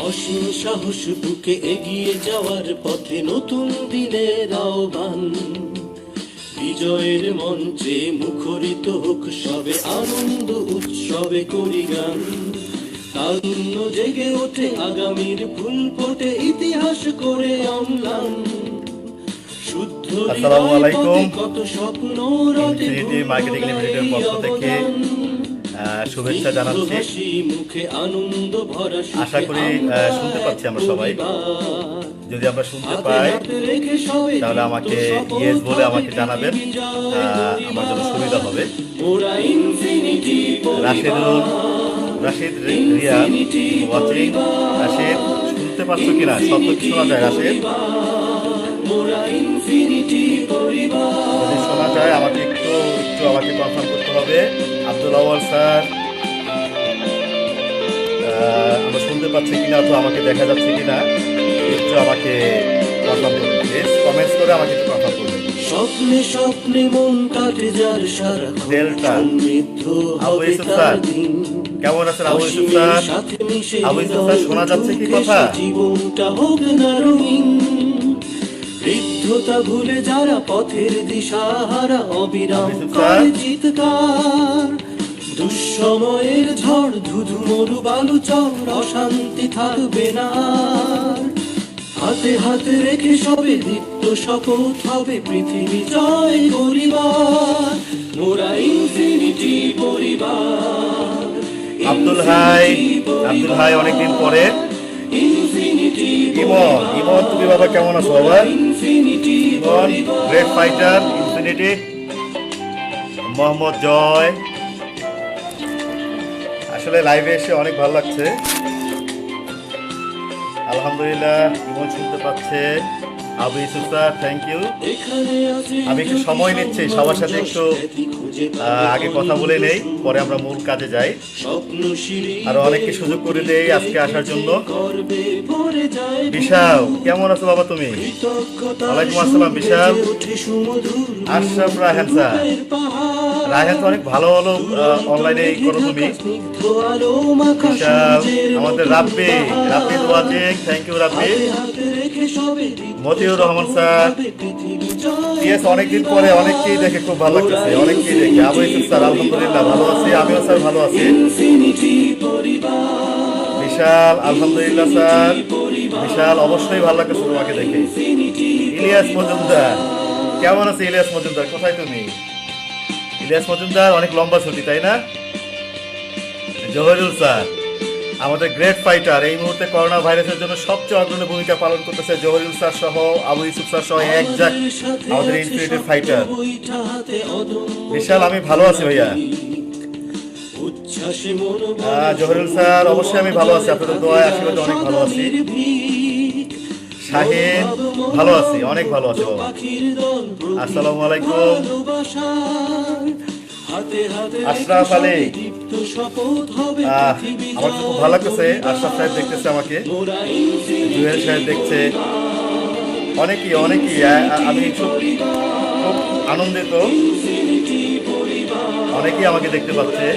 অসীম সাহস বুকে এগিয়ে যাওয়ার পথে নতুন দিনের আহ্বান। বিজয়ের মঞ্চে মুখরিত হোক সবে আনন্দ উৎসবে করি গান। তারুণ্য জেগে ওঠে আগামীর ফুল ফোটে ইতিহাস করে অম্লান। শুদ্ধ আসসালামু আলাইকুম। কত স্বপ্ন রটে ইনফিনিটি মার্কেটিং লিমিটেডের পক্ষ থেকে শুভেচ্ছা জানাচ্ছি। মুখে আনন্দ ভরা আশা করি শুনতে পাচ্ছি আমরা সবাই। যদি আমরা শুনতে পাই তাহলে আমাকে ইয়েস বলে আমাকে জানাবেন, আমার জন্য সুবিধা হবে। রাশিদ রিয়া ওয়াচিং। রাশিদ শুনতে পাচ্ছ কিনা? শব্দ কি শোনা যায় রাশিদ? যদি শোনা যায় আমাকে একটু আমাকে কনফার্ম করতে হবে। আব্দুল আওয়াল স্যার আমরা শুনতে পাচ্ছি কিনা, তো আমাকে দেখা যাচ্ছে কিনা একটু আমাকে কনফার্ম করবেন প্লিজ। কমেন্টস করে আমাকে একটু কনফার্ম করবেন। স্বপ্নে স্বপ্নে মন কাটে যার সারা ডেল্টা আবু ইউসুফ স্যার কেমন আছেন? আবু ইউসুফ স্যার, আবু ইউসুফ স্যার শোনা যাচ্ছে কি কথা? জীবনটা হোক না রঙিন, বৃদ্ধতা ভুলে যারা পথের দিশাহারা অবিরাম করে চিৎকার। দুঃসময়ের ঝড় ধুধু মরু বালু চর অশান্তি থাকবে না। হাতে হাতে রেখে সবে দীপ্ত শপথ হবে পৃথিবী জয় করিবার। মোরা ইনফিনিটি পরিবার। আব্দুল হাই অনেকদিন পরে। ইমন তুমি বাবা কেমন আছো বাবা? ইমন গ্রেট ফাইটার ইনফিনিটি। মোহাম্মদ জয়, আসলে লাইভে এসে অনেক ভালো লাগছে। আলহামদুলিল্লাহ ইমন শুনতে পাচ্ছে। Abu Yusuf sir thank you. আমি একটু সময় নিচ্ছি সবার সাথে, একটু আগে কথা বলে নেই, পরে আমরা মূল কাজে যাই। আরো অনেককে সুযোগ করে দেই আজকে আসার জন্য। বিশাল কেমন আছো বাবা তুমি? ওয়ালাইকুম আসসালাম বিশাল। আশরাফ রায়হান স্যার, রায়হান তো অনেক ভালো ভালো অনলাইনে করো তুমি। বিশাল আমাদের Rabbi watching, thank you Rabbi. Motiur Rahman sir, yes অনেকদিন পরে অনেককেই দেখে খুব ভালো লাগতেছে, অনেককেই দেখে। আবু ইউসুফ স্যার আলহামদুলিল্লাহ ভালো আছি, আমিও স্যার ভালো আছি। বিশাল আলহামদুলিল্লাহ স্যার। বিশাল অবশ্যই ভালো লাগতেছে তোমাকে দেখে। ইলিয়াস মজুমদার কেমন আছে? ইলিয়াস মজুমদার কোথায় তুমি? ইলিয়াস মজুমদার অনেক লম্বা ছুটি তাই না? জহিরুল স্যার আমাদের গ্রেট ফাইটার, এই মুহূর্তে করোনা ভাইরাসের জন্য সবচেয়ে অগ্রণী ভূমিকা পালন করতেছে জহিরুল স্যার সহ আবু ইউসুফ স্যার সহ একজাক আমাদের ইনফিনিটি ফাইটার। বিশাল আমি ভালো আছি ভাইয়া। জহিরুল স্যার অবশ্যই আমি ভালো আছি, আপনাদের দোয়ায় আশীর্বাদে অনেক ভালো আছি। শাহিন ভালো আছি, অনেক ভালো আছি বাবা। আসসালামু আলাইকুম। আশরাফ আলী আমার খুব ভালো লাগতেছে। আশরাফ সাহেব দেখতেছে আমাকে, জুয়েল সাহেব দেখছে, অনেকেই আমি খুব আনন্দিত, অনেকেই আমাকে দেখতে পাচ্ছে।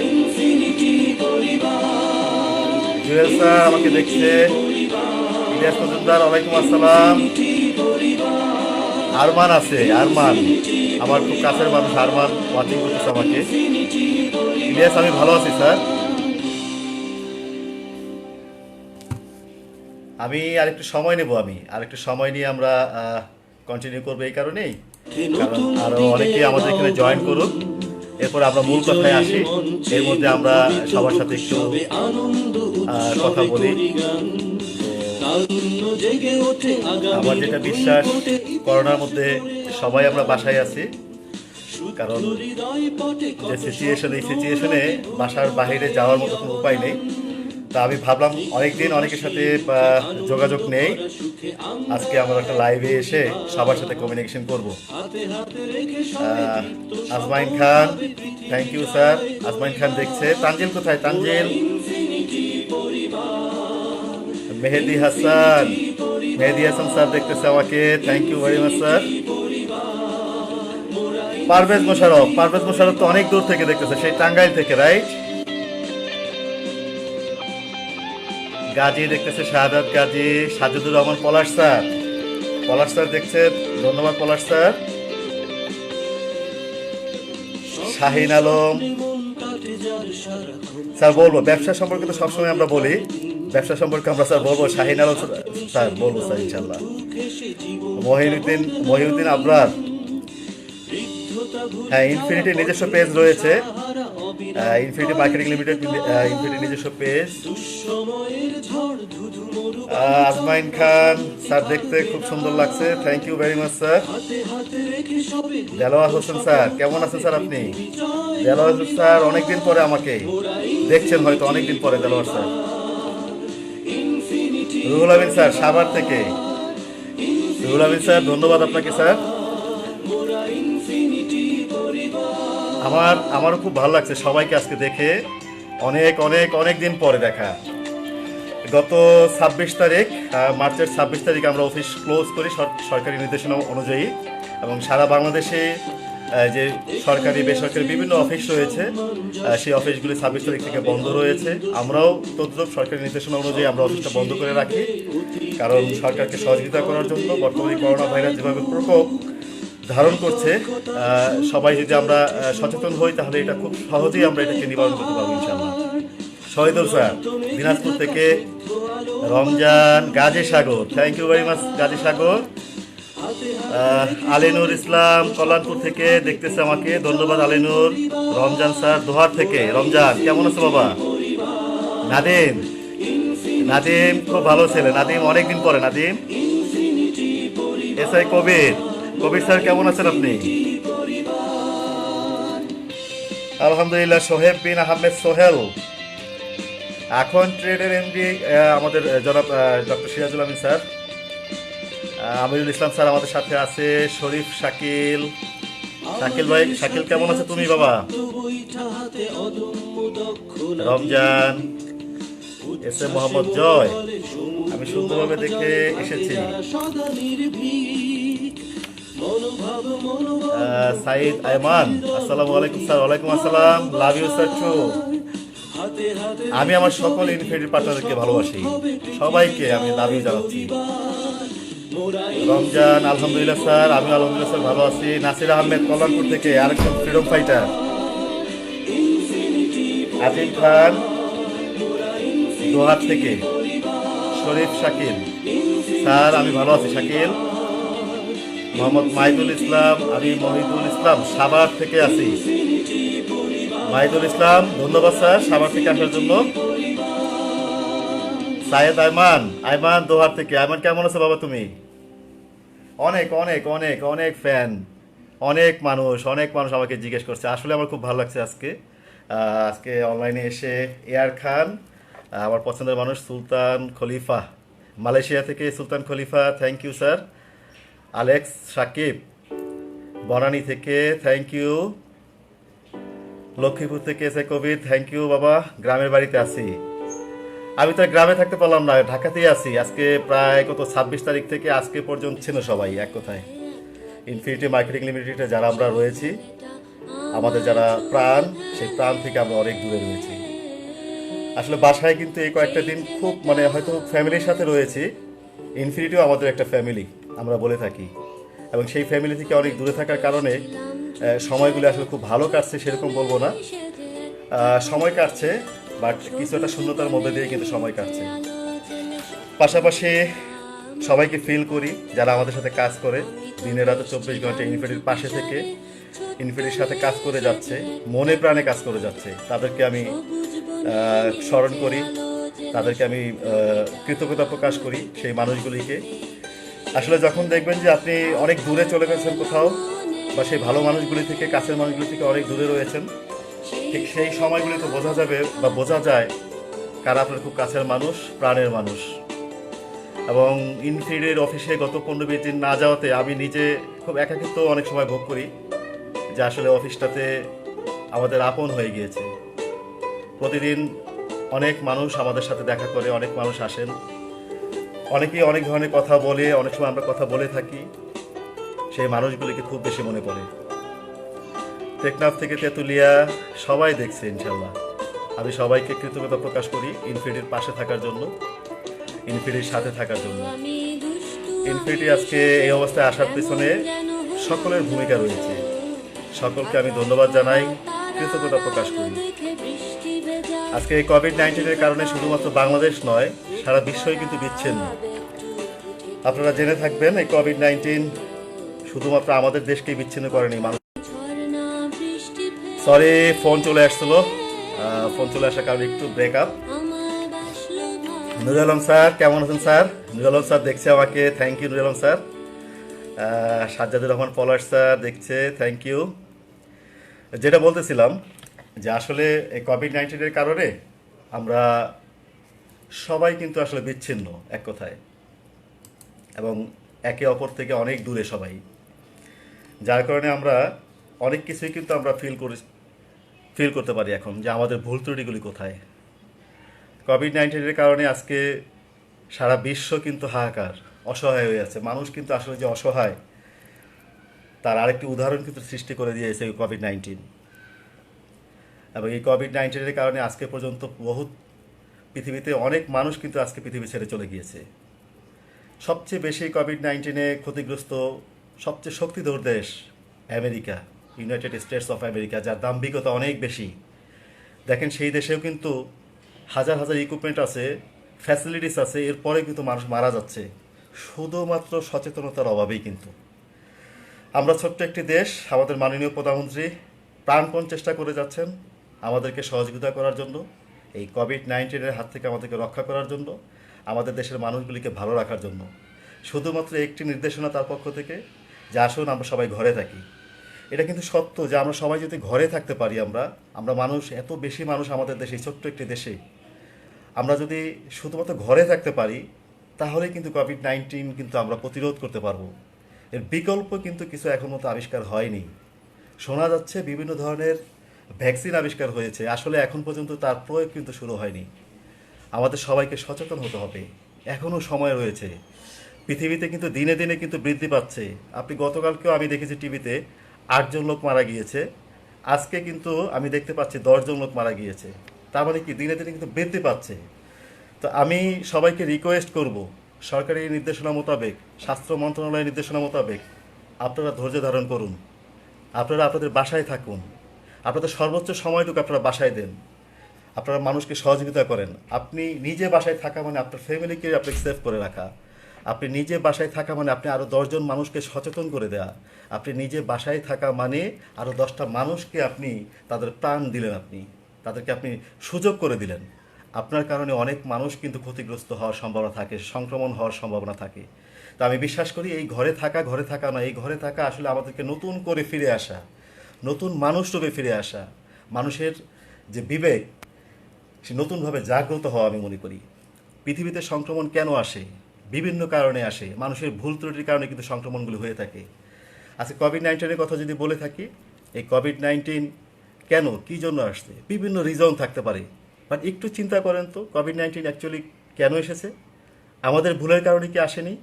জুয়েল স্যার আমাকে দেখছে। ইলিয়াস মজুমদার ওয়ালাইকুম আসসালাম। আরমান আছে, আরমান আমার খুব কাছের মানুষ, আরমান ওয়াচিং করতেছে আমাকে। ইলিয়াস আমি ভালো আছি স্যার। আমি আরেকটু সময় নেব, আরেকটু সময় নিয়ে আমরা কন্টিনিউ করবো, এই কারণেই কারণ আরো অনেকে আমাদের এখানে জয়েন করুক, এরপর আমরা মূল কথায় আসি। এর মধ্যে আমরা সবার সাথে একটু কথা বলি। আমার যেটা বিশ্বাস, করোনার মধ্যে সবাই আমরা বাসায় আছি, কারণ যে সিচুয়েশন, এই সিচুয়েশনে বাসার বাইরে যাওয়ার মতো কোনো উপায় নেই। তা আমি ভাবলাম অনেকদিন অনেকের সাথে যোগাযোগ নেই, আজকে আমরা একটা লাইভে এসে সবার সাথে কমিউনিকেশন করব। আজমাইন খান থ্যাংক ইউ স্যার। আজমাইন খান দেখছে। তানজিল কোথায়? তানজিল। মেহেদি হাসান স্যার দেখতেছে আমাকে, thank you very much sir. Parvez Musharraf তো অনেক দূর থেকে দেখতেছে, সেই টাঙ্গাইল থেকে, রাইট? গাজী দেখতেছে, শাহাদাত গাজী, সাজিদুর রহমান পলাশ স্যার, পলাশ স্যার দেখছেন, ধন্যবাদ পলাশ স্যার। শাহিন আলম স্যার, বলবো ব্যবসা সম্পর্কে তো সবসময় আমরা বলি, ব্যবসা সম্পর্কে আমরা স্যার বলবো। শাহিন আলম স্যার বলবো স্যার ইনশাল্লাহ। মহিউদ্দিন আবরার, হ্যাঁ ইনফিনিটি নিজস্ব পেজ রয়েছে, ইনফিনিটি মার্কেটিং লিমিটেড, ইনফিনিটি নিজস্ব পেজ। আজমাইন খান স্যার দেখতে খুব সুন্দর লাগছে, thank you very much sir. Delowar Hossain sir কেমন আছেন স্যার আপনি? দেলোয়ার হোসেন স্যার অনেকদিন পরে আমাকে দেখছেন, হয়তো অনেকদিন পরে দেলোয়ার স্যার। রুহুল আমিন স্যার সাভার থেকে, রুহুল আমিন স্যার ধন্যবাদ আপনাকে স্যার। আমারও খুব ভালো লাগছে সবাইকে আজকে দেখে, অনেক অনেক অনেক দিন পরে দেখা। গত 26 তারিখ, মার্চের 26 তারিখ আমরা অফিস ক্লোজ করি সরকারি নির্দেশনা অনুযায়ী, এবং সারা বাংলাদেশে যে সরকারি বেসরকারি বিভিন্ন অফিস রয়েছে সেই অফিসগুলি 26 তারিখ থেকে বন্ধ রয়েছে। আমরাও তদ্রূপ সরকারি নির্দেশনা অনুযায়ী আমরা অফিসটা বন্ধ করে রাখি, কারণ সরকারকে সহযোগিতা করার জন্য বর্তমানে করোনা ভাইরাস যেভাবে প্রকোপ ধারণ করছে, সবাই যদি আমরা সচেতন হই তাহলে এটা খুব সহজেই আমরা এটাকে নিবারণ করতে পারবো ইনশাআল্লাহ। শহীদুল স্যার দিনাজপুর থেকে, Ramzan, Gazi Sagar, thank you very much Gazi Sagar. Alinur Islam Kalyanpur থেকে দেখতেছে আমাকে, ধন্যবাদ আলিনুর। রমজান স্যার দোহার থেকে, রমজান কেমন আছো বাবা? নাদিম, নাদিম খুব ভালো ছেলে, নাদিম অনেকদিন পরে। নাদিম এসআই কবির, কবির স্যার কেমন আছেন আপনি? আলহামদুলিল্লাহ। সোহেব বিন আহমেদ সোহেল, এখন ট্রেডের এমডি আমাদের জনাব ডক্টর সিরাজুল আমিন স্যার। আমিরুল ইসলাম স্যার আমাদের সাথে আছে। শরীফ শাকিল, শাকিল ভাই, শাকিল কেমন আছে তুমি বাবা? রমজান, এস এম মোহাম্মদ জয়, আমি সুন্দরভাবে দেখে এসেছি। সাইদ আয়মান, আসসালামু আলাইকুম স্যার। ওয়ালাইকুম আসসালাম, লাভ ইউ স্যার টু। আমি আমার সকল ইনফিনিটি পার্টনারকে ভালোবাসি, সবাইকে আমি লাভ ইউ জানাচ্ছি। রমজান, আলহামদুলিল্লাহ স্যার, আমি আলহামদুলিল্লাহ স্যার ভালো আছি। নাসির আহমেদ কল্যাণপুর থেকে, আরেকজন ফ্রিডম ফাইটার। আজিম খান দোহার থেকে, শরীফ শাকিল স্যার আমি ভালো আছি শাকিল। মোহাম্মদ মাহিদুল ইসলাম, আমি মহিদুল ইসলাম সাভার থেকে আছি। মাহিদুল ইসলাম ধন্যবাদ স্যার সাভার থেকে আসার জন্য। সাইয়েদ আয়মান, আয়মান দোহার থেকে। আয়মান কেমন আছো বাবা তুমি? অনেক অনেক অনেক অনেক ফ্যান, অনেক মানুষ আমাকে জিজ্ঞেস করছে, আসলে আমার খুব ভালো লাগছে আজকে আজকে অনলাইনে এসে। এয়ার খান আমার পছন্দের মানুষ। সুলতান খলিফা মালয়েশিয়া থেকে, Sultan Khalifa thank you sir. Alex Sakib Banani থেকে, থ্যাংক ইউ। লক্ষ্মীপুর থেকে এসে কবির, থ্যাংক ইউ বাবা। গ্রামের বাড়িতে আছি, আমি তো গ্রামে থাকতে পারলাম না, ঢাকাতেই আছি আজকে প্রায় কত 26 তারিখ থেকে আজকে পর্যন্ত ছিল সবাই এক কথায়। ইনফিনিটি মার্কেটিং লিমিটেডে যারা আমরা রয়েছি, আমাদের যারা প্রাণ, সেই প্রাণ থেকে আমরা অনেক দূরে রয়েছি। আসলে বাসায় কিন্তু এই কয়েকটা দিন খুব হয়তো ফ্যামিলির সাথে রয়েছি, ইনফিনিটিও আমাদের একটা ফ্যামিলি আমরা বলে থাকি, এবং সেই ফ্যামিলি থেকে অনেক দূরে থাকার কারণে সময়গুলো আসলে খুব ভালো কাটছে সেরকম বলবো না, সময় কাটছে বাট কিছু একটা শূন্যতার মধ্যে দিয়ে কিন্তু সময় কাটছে। পাশাপাশি সবাইকে ফিল করি যারা আমাদের সাথে কাজ করে, দিনের রাতে 24 ঘন্টা ইনফিনিটির পাশে থেকে ইনফিনিটির সাথে কাজ করে যাচ্ছে, মনে প্রাণে কাজ করে যাচ্ছে, তাদেরকে আমি স্মরণ করি, তাদেরকে আমি কৃতজ্ঞতা প্রকাশ করি সেই মানুষগুলিকে। আসলে যখন দেখবেন যে আপনি অনেক দূরে চলে গেছেন কোথাও, বা সেই ভালো মানুষগুলি থেকে, কাছের মানুষগুলি থেকে অনেক দূরে রয়েছেন, ঠিক সেই সময়গুলিতে বোঝা যাবে বা বোঝা যায় কারা আপনার খুব কাছের মানুষ, প্রাণের মানুষ। এবং ইনফিনিটির অফিসে গত 15-20 দিন না যাওয়াতে আমি নিজে খুব একাকিত্ব অনেক সময় ভোগ করি, যে আসলে অফিসটাতে আমাদের আপন হয়ে গিয়েছে। প্রতিদিন অনেক মানুষ আমাদের সাথে দেখা করে, অনেক মানুষ আসেন, অনেকেই অনেক ধরনের কথা বলে, অনেক সময় আমরা কথা বলে থাকি, সেই মানুষগুলিকে খুব বেশি মনে পড়ে। টেকনাফ থেকে তেঁতুলিয়া সবাই দেখছে ইনশাল্লাহ। আমি সবাইকে কৃতজ্ঞতা প্রকাশ করি ইনফিনিটির পাশে থাকার জন্য। ইনফিনিটির সাথে থাকার জন্য। ইনফিনিটি আজকে এই অবস্থায় আসার পেছনে সকলের ভূমিকা রয়েছে। সকলকে আমি ধন্যবাদ জানাই, কৃতজ্ঞতা প্রকাশ করি। আজকে এই কোভিড-19 কারণে শুধুমাত্র বাংলাদেশ নয়, সারা বিশ্বই কিন্তু বিচ্ছিন্ন। আপনারা জেনে থাকবেন এই কোভিড-19 শুধুমাত্র আমাদের দেশকেই বিচ্ছিন্ন করেনি। সরি, ফোন চলে আসছিল, ফোন চলে আসার কারণে একটু ব্রেকআপ। নুরুল আলম স্যার কেমন আছেন স্যার? নুরুল আলম স্যার দেখছে আমাকে, thank you Nurul Alam sir. Sajjadur Rahman Palash sir দেখছে, থ্যাংক ইউ। যেটা বলতেছিলাম যে আসলে এই কোভিড-19 কারণে আমরা সবাই কিন্তু আসলে বিচ্ছিন্ন এক কথায়, এবং একে অপর থেকে অনেক দূরে সবাই, যার কারণে আমরা অনেক কিছুই কিন্তু আমরা ফিল করতে পারি এখন যে আমাদের ভুল ত্রুটিগুলি কোথায়। কোভিড-19 কারণে আজকে সারা বিশ্ব কিন্তু হাহাকার, অসহায় হয়ে আছে। মানুষ কিন্তু আসলে যে অসহায় তার আরেকটি উদাহরণ কিন্তু সৃষ্টি করে দিয়েছে এই কোভিড-19। এবং এই কোভিড-19 কারণে আজকে পর্যন্ত পৃথিবীতে অনেক মানুষ কিন্তু আজকে পৃথিবী ছেড়ে চলে গিয়েছে। সবচেয়ে বেশি কোভিড-19 ক্ষতিগ্রস্ত সবচেয়ে শক্তিধর দেশ America, United states of America, যার দাম্ভিকতা অনেক বেশি। দেখেন সেই দেশেও কিন্তু হাজার হাজার ইকুইপমেন্ট আছে, ফ্যাসিলিটিস আছে, এরপরে কিন্তু মানুষ মারা যাচ্ছে শুধুমাত্র সচেতনতার অভাবেই। কিন্তু আমরা ছোট্ট একটি দেশ, আমাদের মাননীয় প্রধানমন্ত্রী প্রাণপণ চেষ্টা করে যাচ্ছেন আমাদেরকে সহযোগিতা করার জন্য, এই কোভিড-19 হাত থেকে আমাদেরকে রক্ষা করার জন্য, আমাদের দেশের মানুষগুলিকে ভালো রাখার জন্য। শুধুমাত্র একটি নির্দেশনা তার পক্ষ থেকে যে আসুন আমরা সবাই ঘরে থাকি। এটা কিন্তু সত্য যে আমরা সবাই যদি ঘরে থাকতে পারি, আমরা মানুষ, এত বেশি মানুষ আমাদের দেশে, ছোট্ট একটি দেশে, আমরা যদি শুধুমাত্র ঘরে থাকতে পারি তাহলে কিন্তু কোভিড-19 কিন্তু আমরা প্রতিরোধ করতে পারবো। এর বিকল্প কিন্তু কিছু এখন মতো আবিষ্কার হয়নি। শোনা যাচ্ছে বিভিন্ন ধরনের ভ্যাকসিন আবিষ্কার হয়েছে, আসলে এখন পর্যন্ত তার প্রয়োগ কিন্তু শুরু হয়নি। আমাদের সবাইকে সচেতন হতে হবে, এখনও সময় রয়েছে। পৃথিবীতে কিন্তু দিনে দিনে কিন্তু বৃদ্ধি পাচ্ছে। আপনি গতকালকেও আমি দেখেছি টিভিতে 8 জন লোক মারা গিয়েছে, আজকে কিন্তু আমি দেখতে পাচ্ছি 10 জন লোক মারা গিয়েছে। তার মানে কি দিনে দিনে কিন্তু বৃদ্ধি পাচ্ছে। তো আমি সবাইকে রিকোয়েস্ট করব, সরকারি নির্দেশনা মোতাবেক, স্বাস্থ্য মন্ত্রণালয়ের নির্দেশনা মোতাবেক আপনারা ধৈর্য ধারণ করুন, আপনারা আপনাদের বাসায় থাকুন, আপনাদের সর্বোচ্চ সময়টুকু আপনারা বাসায় দেন, আপনারা মানুষকে সহযোগিতা করেন। আপনি নিজে বাসায় থাকা মানে আপনার ফ্যামিলিকে আপনাকে সেভ করে রাখা। আপনি নিজে বাসায় থাকা মানে আপনি আরও 10 জন মানুষকে সচেতন করে দেওয়া। আপনি নিজে বাসায় থাকা মানে আরও 10টা মানুষকে আপনি তাদের প্রাণ দিলেন, তাদেরকে আপনি সুযোগ করে দিলেন। আপনার কারণে অনেক মানুষ কিন্তু ক্ষতিগ্রস্ত হওয়ার সম্ভাবনা থাকে, সংক্রমণ হওয়ার সম্ভাবনা থাকে। তো আমি বিশ্বাস করি এই ঘরে থাকা নয়, এই ঘরে থাকা আসলে আমাদেরকে নতুন করে ফিরে আসা, নতুন মানুষ রূপে ফিরে আসা, মানুষের যে বিবেক সে নতুনভাবে জাগ্রত হওয়া। আমি মনে করি পৃথিবীতে সংক্রমণ কেন আসে, বিভিন্ন কারণে আসে, মানুষের ভুল ত্রুটির কারণে কিন্তু সংক্রমণগুলো হয়ে থাকে। আজকে কোভিড-19 কথা যদি বলে থাকি, এই কোভিড-19 কেন, কী জন্য আসছে, বিভিন্ন রিজন থাকতে পারে। বাট একটু চিন্তা করেন তো, কোভিড-19 অ্যাকচুয়ালি কেন এসেছে? আমাদের ভুলের কারণে কি আসেনি?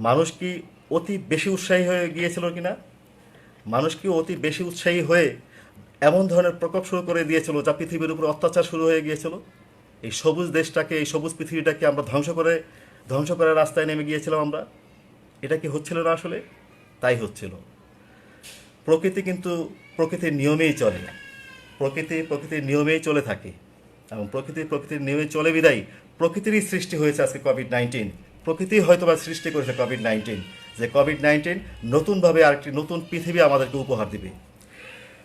মানুষ কি অতি বেশি উৎসাহী হয়ে গিয়েছিল কিনা? মানুষ কি অতি বেশি উৎসাহী হয়ে এমন ধরনের প্রকোপ শুরু করে দিয়েছিল যা পৃথিবীর উপর অত্যাচার শুরু হয়ে গিয়েছিল? এই সবুজ দেশটাকে, এই সবুজ পৃথিবীটাকে আমরা ধ্বংস করার রাস্তায় নেমে গিয়েছিলাম আমরা। এটা কি হচ্ছিল না আসলে? তাই হচ্ছিল। প্রকৃতি কিন্তু প্রকৃতির নিয়মেই চলে, প্রকৃতির নিয়মেই চলে থাকে, এবং প্রকৃতির নিয়মে চলে বিদায় প্রকৃতিরই সৃষ্টি হয়েছে আজকে কোভিড-19। প্রকৃতি হয়তোবা সৃষ্টি করেছে কোভিড-19, যে কোভিড-19 নতুনভাবে আরেকটি নতুন পৃথিবী আমাদেরকে উপহার দিবে।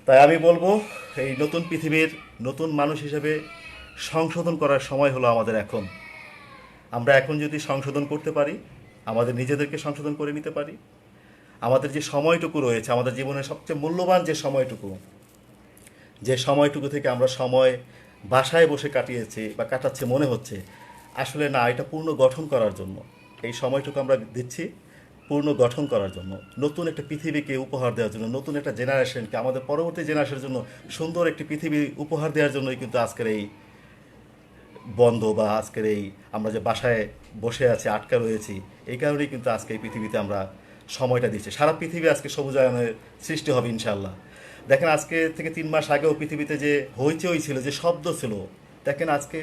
তাই আমি বলবো এই নতুন পৃথিবীর নতুন মানুষ হিসেবে সংশোধন করার সময় হলো আমাদের এখন। আমরা এখন যদি সংশোধন করতে পারি, আমাদের নিজেদেরকে সংশোধন করে নিতে পারি, আমাদের যে সময়টুকু রয়েছে, আমাদের জীবনের সবচেয়ে মূল্যবান যে সময়টুকু থেকে আমরা বাসায় বসে কাটাচ্ছে মনে হচ্ছে, আসলে না, এটা পূর্ণ গঠন করার জন্য এই সময়টুকু আমরা দিচ্ছি, পূর্ণ গঠন করার জন্য, নতুন একটা পৃথিবীকে উপহার দেওয়ার জন্য, নতুন একটা জেনারেশনকে, আমাদের পরবর্তী জেনারেশনের জন্য সুন্দর একটি পৃথিবী উপহার দেওয়ার জন্যই কিন্তু আজকের এই বন্ধ, বা আজকের এই আমরা যে বাসায় বসে আছি, আটকা রয়েছি, এই কারণেই কিন্তু আজকে এই পৃথিবীতে আমরা সময়টা দিচ্ছি। সারা পৃথিবী আজকে সবুজায়নের সৃষ্টি হবে ইনশাআল্লাহ। দেখেন আজকে থেকে 3 মাস আগেও পৃথিবীতে যে হইচই ছিল, যে শব্দ ছিল, দেখেন আজকে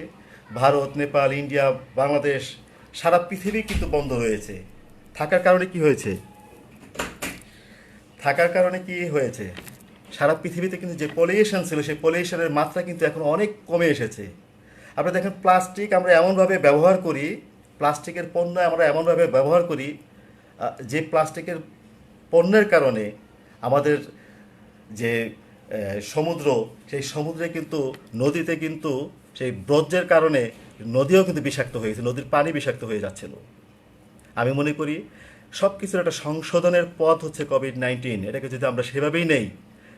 ভারত, নেপাল, ইন্ডিয়া, বাংলাদেশ, সারা পৃথিবী কিন্তু বন্ধ রয়েছে। থাকার কারণে কি হয়েছে? থাকার কারণে কি হয়েছে? সারা পৃথিবীতে কিন্তু যে পলিউশন ছিল সেই পলিউশনের মাত্রা কিন্তু এখন অনেক কমে এসেছে। আপনি দেখেন প্লাস্টিক আমরা এমনভাবে ব্যবহার করি, প্লাস্টিকের পণ্য আমরা এমনভাবে ব্যবহার করি, যে প্লাস্টিকের পণ্যের কারণে আমাদের যে সমুদ্র, সেই সমুদ্রে কিন্তু নদীতে কিন্তু সেই বর্জ্যের কারণে নদীও কিন্তু বিষাক্ত হয়েছে, নদীর পানি বিষাক্ত হয়ে যাচ্ছিল। আমি মনে করি সব কিছুর একটা সংশোধনের পথ হচ্ছে কোভিড-19। এটাকে যদি আমরা সেভাবেই নেই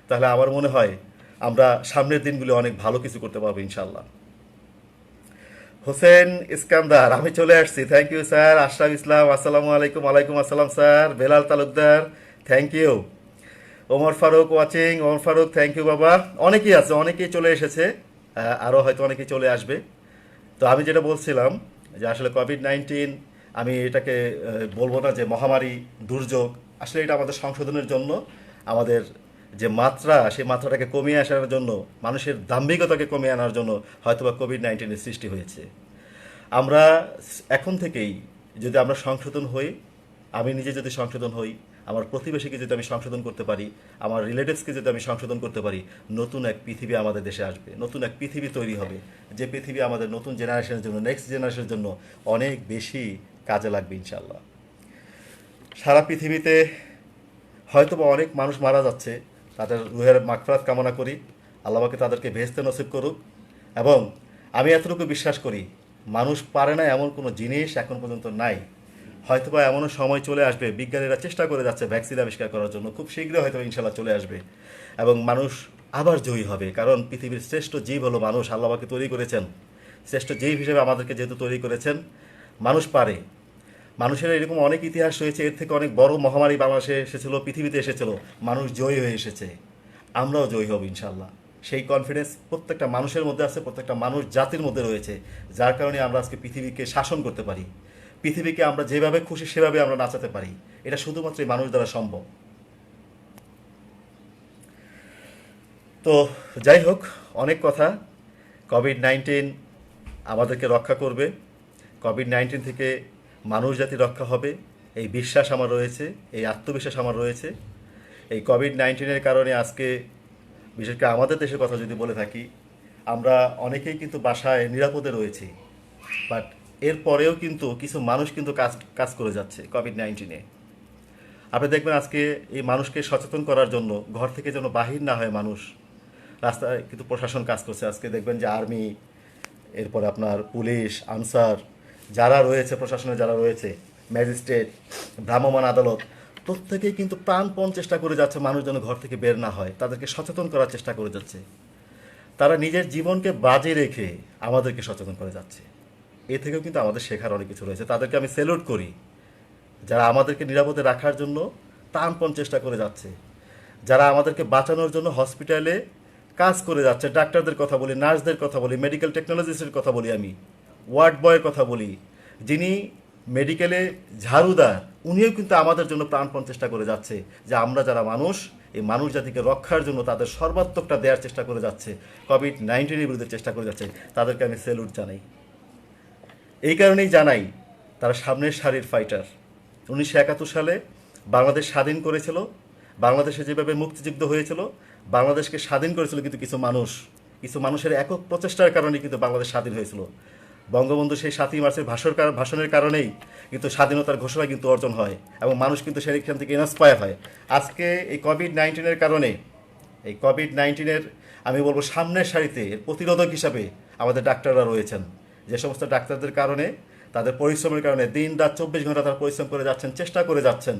তাহলে আমার মনে হয় আমরা সামনের দিনগুলো অনেক ভালো কিছু করতে পারবো ইনশাল্লাহ। হোসেন ইস্কান্দার, আমি চলে আসছি। Thank you sir. Ashraf Islam, আসসালামু আলাইকুম। ওয়ালাইকুম আসসালাম sir. Belal Talukdar, thank you. Omar Faruk watching, Omar Faruk thank you বাবা। অনেকেই আছে, অনেকেই চলে এসেছে, আরও হয়তো অনেকেই চলে আসবে। তো আমি যেটা বলছিলাম যে আসলে কোভিড-19 আমি এটাকে বলবো না যে মহামারী, দুর্যোগ। আসলে এটা আমাদের সংশোধনের জন্য, আমাদের যে মাত্রা সেই মাত্রাটাকে কমিয়ে আসার জন্য, মানুষের দাম্ভিকতাকে কমিয়ে আনার জন্য হয়তোবা কোভিড-19 সৃষ্টি হয়েছে। আমরা এখন থেকেই যদি আমরা সংশোধন হই, আমি নিজে যদি সংশোধন হই, আমার প্রতিবেশীকে যদি আমি সংশোধন করতে পারি, আমার রিলেটিভসকে যদি আমি সংশোধন করতে পারি, নতুন এক পৃথিবী আমাদের দেশে আসবে, নতুন এক পৃথিবী তৈরি হবে, যে পৃথিবী আমাদের নতুন জেনারেশনের জন্য, নেক্সট জেনারেশনের জন্য অনেক বেশি কাজে লাগবে ইনশাল্লাহ। সারা পৃথিবীতে হয়তোবা অনেক মানুষ মারা যাচ্ছে, তাদের রুহের মাগফিরাত কামনা করি, আল্লাহ পাক তাদেরকে ভেস্তে নসিব করুক। এবং আমি এতটুকু বিশ্বাস করি, মানুষ পারে না এমন কোনো জিনিস এখন পর্যন্ত নাই। হয়তোবা এমনও সময় চলে আসবে, বিজ্ঞানীরা চেষ্টা করে যাচ্ছে ভ্যাকসিন আবিষ্কার করার জন্য, খুব শীঘ্রই হয়তো ইনশাল্লাহ চলে আসবে এবং মানুষ আবার জয়ী হবে। কারণ পৃথিবীর শ্রেষ্ঠ জীব হলো মানুষ, আল্লাহ পাক তৈরি করেছেন শ্রেষ্ঠ জীব হিসেবে আমাদেরকে যেহেতু তৈরি করেছেন, মানুষ পারে। মানুষের এরকম অনেক ইতিহাস রয়েছে, এর থেকে অনেক বড় মহামারী বাংলাদেশে এসেছিল, পৃথিবীতে এসেছিল, মানুষ জয়ী হয়ে এসেছে। আমরাও জয়ী হব ইনশাল্লাহ। সেই কনফিডেন্স প্রত্যেকটা মানুষের মধ্যে আছে, প্রত্যেকটা মানুষ জাতির মধ্যে রয়েছে, যার কারণে আমরা আজকে পৃথিবীকে শাসন করতে পারি, পৃথিবীকে আমরা যেভাবে খুশি সেভাবে আমরা নাচাতে পারি। এটা শুধুমাত্র মানুষ দ্বারা সম্ভব। তো যাই হোক, অনেক কথা। কোভিড-19 আমাদেরকে রক্ষা করবে, কোভিড-19 থেকে মানুষ জাতি রক্ষা হবে, এই বিশ্বাস আমার রয়েছে, এই আত্মবিশ্বাস আমার রয়েছে। এই কোভিড-19-এর কারণে আজকে বিশেষ করে আমাদের দেশের কথা যদি বলে থাকি, আমরা অনেকেই কিন্তু বাসায় নিরাপদে রয়েছি, বাট এরপরেও কিন্তু কিছু মানুষ কিন্তু কাজ কাজ করে যাচ্ছে কোভিড-19-এ। আপনি দেখবেন আজকে এই মানুষকে সচেতন করার জন্য ঘর থেকে যেন বাহির না হয় মানুষ, রাস্তায় কিন্তু প্রশাসন কাজ করছে। আজকে দেখবেন যে আর্মি, এরপর আপনার পুলিশ, আনসার যারা রয়েছে, প্রশাসনে যারা রয়েছে, ম্যাজিস্ট্রেট, ভ্রাম্যমাণ আদালত, প্রত্যেকেই কিন্তু প্রাণপণ চেষ্টা করে যাচ্ছে মানুষ যেন ঘর থেকে বের না হয়, তাদেরকে সচেতন করার চেষ্টা করে যাচ্ছে। তারা নিজের জীবনকে বাজি রেখে আমাদেরকে সচেতন করে যাচ্ছে। এ থেকেও কিন্তু আমাদের শেখার অনেক কিছু রয়েছে। তাদেরকে আমি স্যালুট করি, যারা আমাদেরকে নিরাপদে রাখার জন্য প্রাণপণ চেষ্টা করে যাচ্ছে, যারা আমাদেরকে বাঁচানোর জন্য হসপিটালে কাজ করে যাচ্ছে। ডাক্তারদের কথা বলি, নার্সদের কথা বলি, মেডিকেল টেকনোলজিস্টের কথা বলি, আমি ওয়ার্ড বয়ের কথা বলি, যিনি মেডিকেলে ঝাড়ুদার, উনিও কিন্তু আমাদের জন্য প্রাণপণ চেষ্টা করে যাচ্ছে, যে আমরা যারা মানুষ, এই মানুষ জাতিকে রক্ষার জন্য তাদের সর্বাত্মকটা দেওয়ার চেষ্টা করে যাচ্ছে, কোভিড-19-এর বিরুদ্ধে চেষ্টা করে যাচ্ছে। তাদেরকে আমি স্যালুট জানাই। এই কারণেই জানাই, তারা সামনের সারির ফাইটার। 1971 সালে বাংলাদেশ স্বাধীন করেছিল, বাংলাদেশে যেভাবে মুক্তিযুদ্ধ হয়েছিল, বাংলাদেশকে স্বাধীন করেছিল কিন্তু কিছু মানুষ, কিছু মানুষের একক প্রচেষ্টার কারণে কিন্তু বাংলাদেশ স্বাধীন হয়েছিল। বঙ্গবন্ধু সেই 7ই মার্চের ভাষণের কারণেই কিন্তু স্বাধীনতার ঘোষণা কিন্তু অর্জন হয় এবং মানুষ কিন্তু সেখান থেকে ইন্সপায়ার হয়। আজকে এই কোভিড-19-এর কারণে, এই কোভিড-19-এর আমি বলবো সামনের সারিতে এর প্রতিরোধক হিসাবে আমাদের ডাক্তাররা রয়েছেন। যে সমস্ত ডাক্তারদের কারণে, তাদের পরিশ্রমের কারণে দিন রাত 24 ঘন্টা তারা পরিশ্রম করে যাচ্ছেন, চেষ্টা করে যাচ্ছেন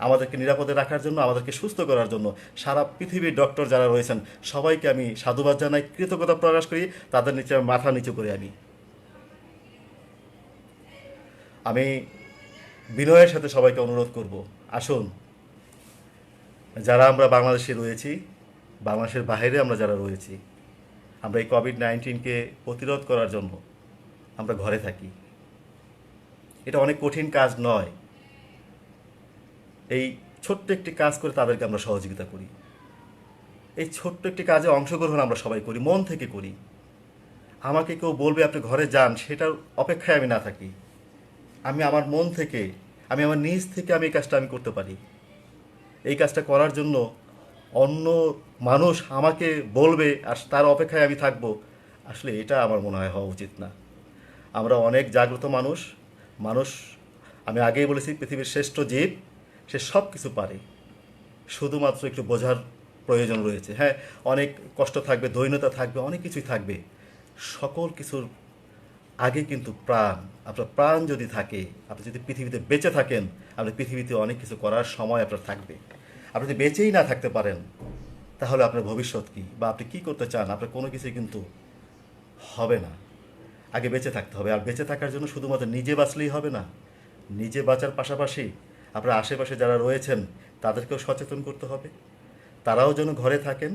আমাদেরকে নিরাপদে রাখার জন্য, আমাদেরকে সুস্থ করার জন্য। সারা পৃথিবীর ডক্টর যারা রয়েছেন সবাইকে আমি সাধুবাদ জানাই, কৃতজ্ঞতা প্রকাশ করি, তাদের নিচে মাথা নিচু করে আমি বিনয়ের সাথে সবাইকে অনুরোধ করব, আসুন যারা আমরা বাংলাদেশে রয়েছি, বাংলাদেশের বাইরে আমরা যারা রয়েছি, আমরা এই কোভিড-19-কে প্রতিরোধ করার জন্য আমরা ঘরে থাকি। এটা অনেক কঠিন কাজ নয়। এই ছোট্ট একটি কাজ করে তাদেরকে আমরা সহযোগিতা করি। এই ছোট্ট একটি কাজে অংশগ্রহণ আমরা সবাই করি, মন থেকে করি। আমাকে কেউ বলবে আপনি ঘরে যান, সেটার অপেক্ষায় আমি না থাকি। আমি আমার মন থেকে, আমি আমার নিজ থেকে আমি এই কাজটা আমি করতে পারি। এই কাজটা করার জন্য অন্য মানুষ আমাকে বলবে আর তার অপেক্ষায় আমি থাকবো, আসলে এটা আমার মনে হয় হওয়া উচিত না। আমরা অনেক জাগ্রত মানুষ। মানুষ, আমি আগেই বলেছি, পৃথিবীর শ্রেষ্ঠ জীব। সে সব কিছু পারে, শুধুমাত্র একটু বোঝার প্রয়োজন রয়েছে। হ্যাঁ, অনেক কষ্ট থাকবে, দৈন্যতা থাকবে, অনেক কিছুই থাকবে। সকল কিছুর আগে কিন্তু প্রাণ। আপনার প্রাণ যদি থাকে, আপনি যদি পৃথিবীতে বেঁচে থাকেন, আপনার পৃথিবীতে অনেক কিছু করার সময় আপনার থাকবে। আপনি যদি বেঁচেই না থাকতে পারেন, তাহলে আপনার ভবিষ্যৎ কী বা আপনি কী করতে চান, আপনার কোনো কিছুই কিন্তু হবে না। আগে বেঁচে থাকতে হবে। আর বেঁচে থাকার জন্য শুধুমাত্র নিজে বাঁচলেই হবে না, নিজে বাঁচার পাশাপাশি আপনার আশেপাশে যারা রয়েছেন তাদেরকেও সচেতন করতে হবে, তারাও যেন ঘরে থাকেন,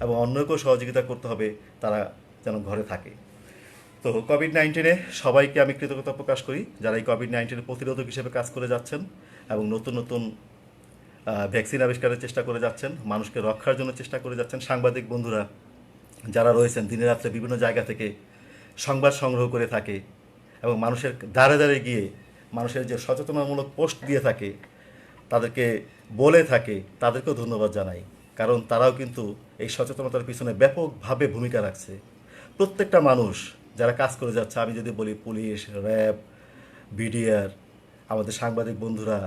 এবং অন্যকেও সহযোগিতা করতে হবে তারা যেন ঘরে থাকে। তো কোভিড-19 সবাইকে আমি কৃতজ্ঞতা প্রকাশ করি, যারা এই কোভিড-19 প্রতিরোধক হিসেবে কাজ করে যাচ্ছেন এবং নতুন নতুন ভ্যাকসিন আবিষ্কারের চেষ্টা করে যাচ্ছেন, মানুষকে রক্ষার জন্য চেষ্টা করে যাচ্ছেন। সাংবাদিক বন্ধুরা যারা রয়েছেন দিনে রাত্রে বিভিন্ন জায়গা থেকে সংবাদ সংগ্রহ করে থাকে এবং মানুষের দ্বারে দ্বারে গিয়ে মানুষের যে সচেতনামূলক পোস্ট দিয়ে থাকে, তাদেরকে বলে থাকে, তাদেরকেও ধন্যবাদ জানাই। কারণ তারাও কিন্তু এই সচেতনতার পিছনে ব্যাপকভাবে ভূমিকা রাখছে। প্রত্যেকটা মানুষ যারা কাজ করে যাচ্ছে, আমি যদি বলি পুলিশ, র্যাব, বিডিআর, আমাদের সাংবাদিক বন্ধুরা,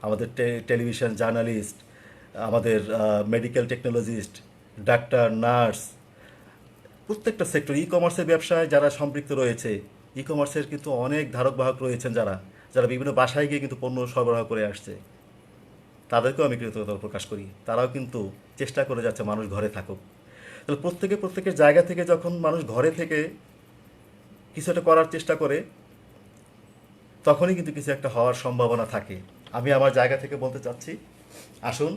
আমাদের টেলিভিশন জার্নালিস্ট, আমাদের মেডিকেল টেকনোলজিস্ট, ডাক্তার, নার্স, প্রত্যেকটা সেক্টর, ই কমার্সের ব্যবসায় যারা সম্পৃক্ত রয়েছে, ই কমার্সের কিন্তু অনেক ধারক বাহক রয়েছেন, যারা যারা বিভিন্ন বাসায় গিয়ে কিন্তু পণ্য সরবরাহ করে আসছে, তাদেরকেও আমি কৃতজ্ঞতা প্রকাশ করি। তারাও কিন্তু চেষ্টা করে যাচ্ছে মানুষ ঘরে থাকুক। তাহলে প্রত্যেকের জায়গা থেকে যখন মানুষ ঘরে থেকে কিছু একটা করার চেষ্টা করে, তখনই কিন্তু কিছু একটা হওয়ার সম্ভাবনা থাকে। আমি আমার জায়গা থেকে বলতে চাচ্ছি, আসুন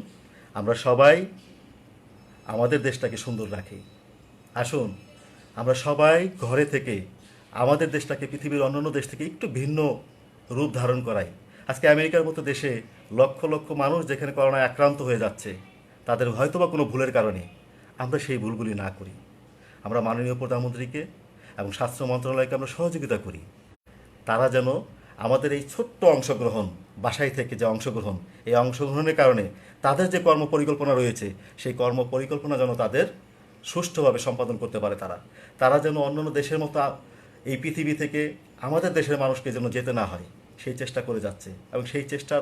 আমরা সবাই আমাদের দেশটাকে সুন্দর রাখি। আসুন আমরা সবাই ঘরে থেকে আমাদের দেশটাকে পৃথিবীর অন্যান্য দেশ থেকে একটু ভিন্ন রূপ ধারণ করাই। আজকে আমেরিকার মতো দেশে লক্ষ লক্ষ মানুষ যেখানে করোনায় আক্রান্ত হয়ে যাচ্ছে, তাদের হয়তোবা কোনো ভুলের কারণে আমরা সেই ভুলগুলি না করি। আমরা মাননীয় প্রধানমন্ত্রীকে এবং স্বাস্থ্য মন্ত্রণালয়কে আমরা সহযোগিতা করি, তারা যেন আমাদের এই ছোট্ট অংশগ্রহণ, বাসায় থেকে যে অংশগ্রহণ, এই অংশগ্রহণের কারণে তাদের যে কর্ম পরিকল্পনা রয়েছে, সেই কর্ম পরিকল্পনা যেন তাদের সুষ্ঠুভাবে সম্পাদন করতে পারে। তারা যেন অন্যান্য দেশের মতো এই পৃথিবী থেকে আমাদের দেশের মানুষকে যেন যেতে না হয়, সেই চেষ্টা করে যাচ্ছে। এবং সেই চেষ্টার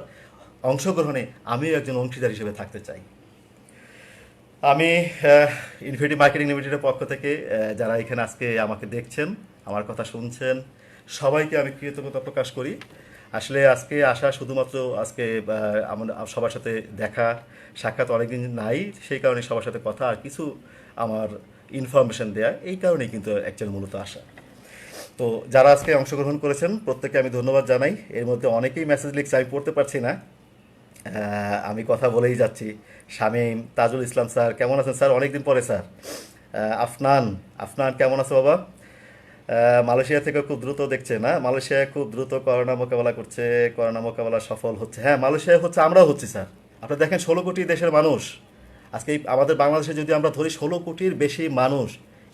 অংশগ্রহণে আমিও একজন অংশীদার হিসেবে থাকতে চাই। আমি ইনফিনিটি মার্কেটিং লিমিটেডের পক্ষ থেকে যারা এখানে আজকে আমাকে দেখছেন, আমার কথা শুনছেন, সবাইকে আমি কৃতজ্ঞতা প্রকাশ করি। আসলে আজকে আসা শুধুমাত্র আজকে আমার সবার সাথে দেখা সাক্ষাৎ অনেকদিন নাই, সেই কারণে সবার সাথে কথা আর কিছু আমার ইনফরমেশন দেয়া, এই কারণেই কিন্তু অ্যাকচুয়ালি মূলত আসা। তো যারা আজকে অংশগ্রহণ করেছেন প্রত্যেককে আমি ধন্যবাদ জানাই। এর মধ্যে অনেকেই মেসেজ লিখছে, আমি পড়তে পারছি না, আমি কথা বলেই যাচ্ছি। শামীম, তাজুল ইসলাম স্যার কেমন আছেন স্যার? অনেকদিন পরে স্যার। আফনান কেমন আছে বাবা? মালয়েশিয়া থেকে খুব দ্রুত দেখছে না, মালয়েশিয়া খুব দ্রুত করোনা মোকাবেলা করছে, করোনা মোকাবেলা সফল হচ্ছে। হ্যাঁ, মালয়েশিয়া হচ্ছে, আমরাও হচ্ছি স্যার। আপনারা দেখেন 16 কোটি দেশের মানুষ, আজকে আমাদের বাংলাদেশে যদি আমরা ধরি 16 কোটির বেশি মানুষ,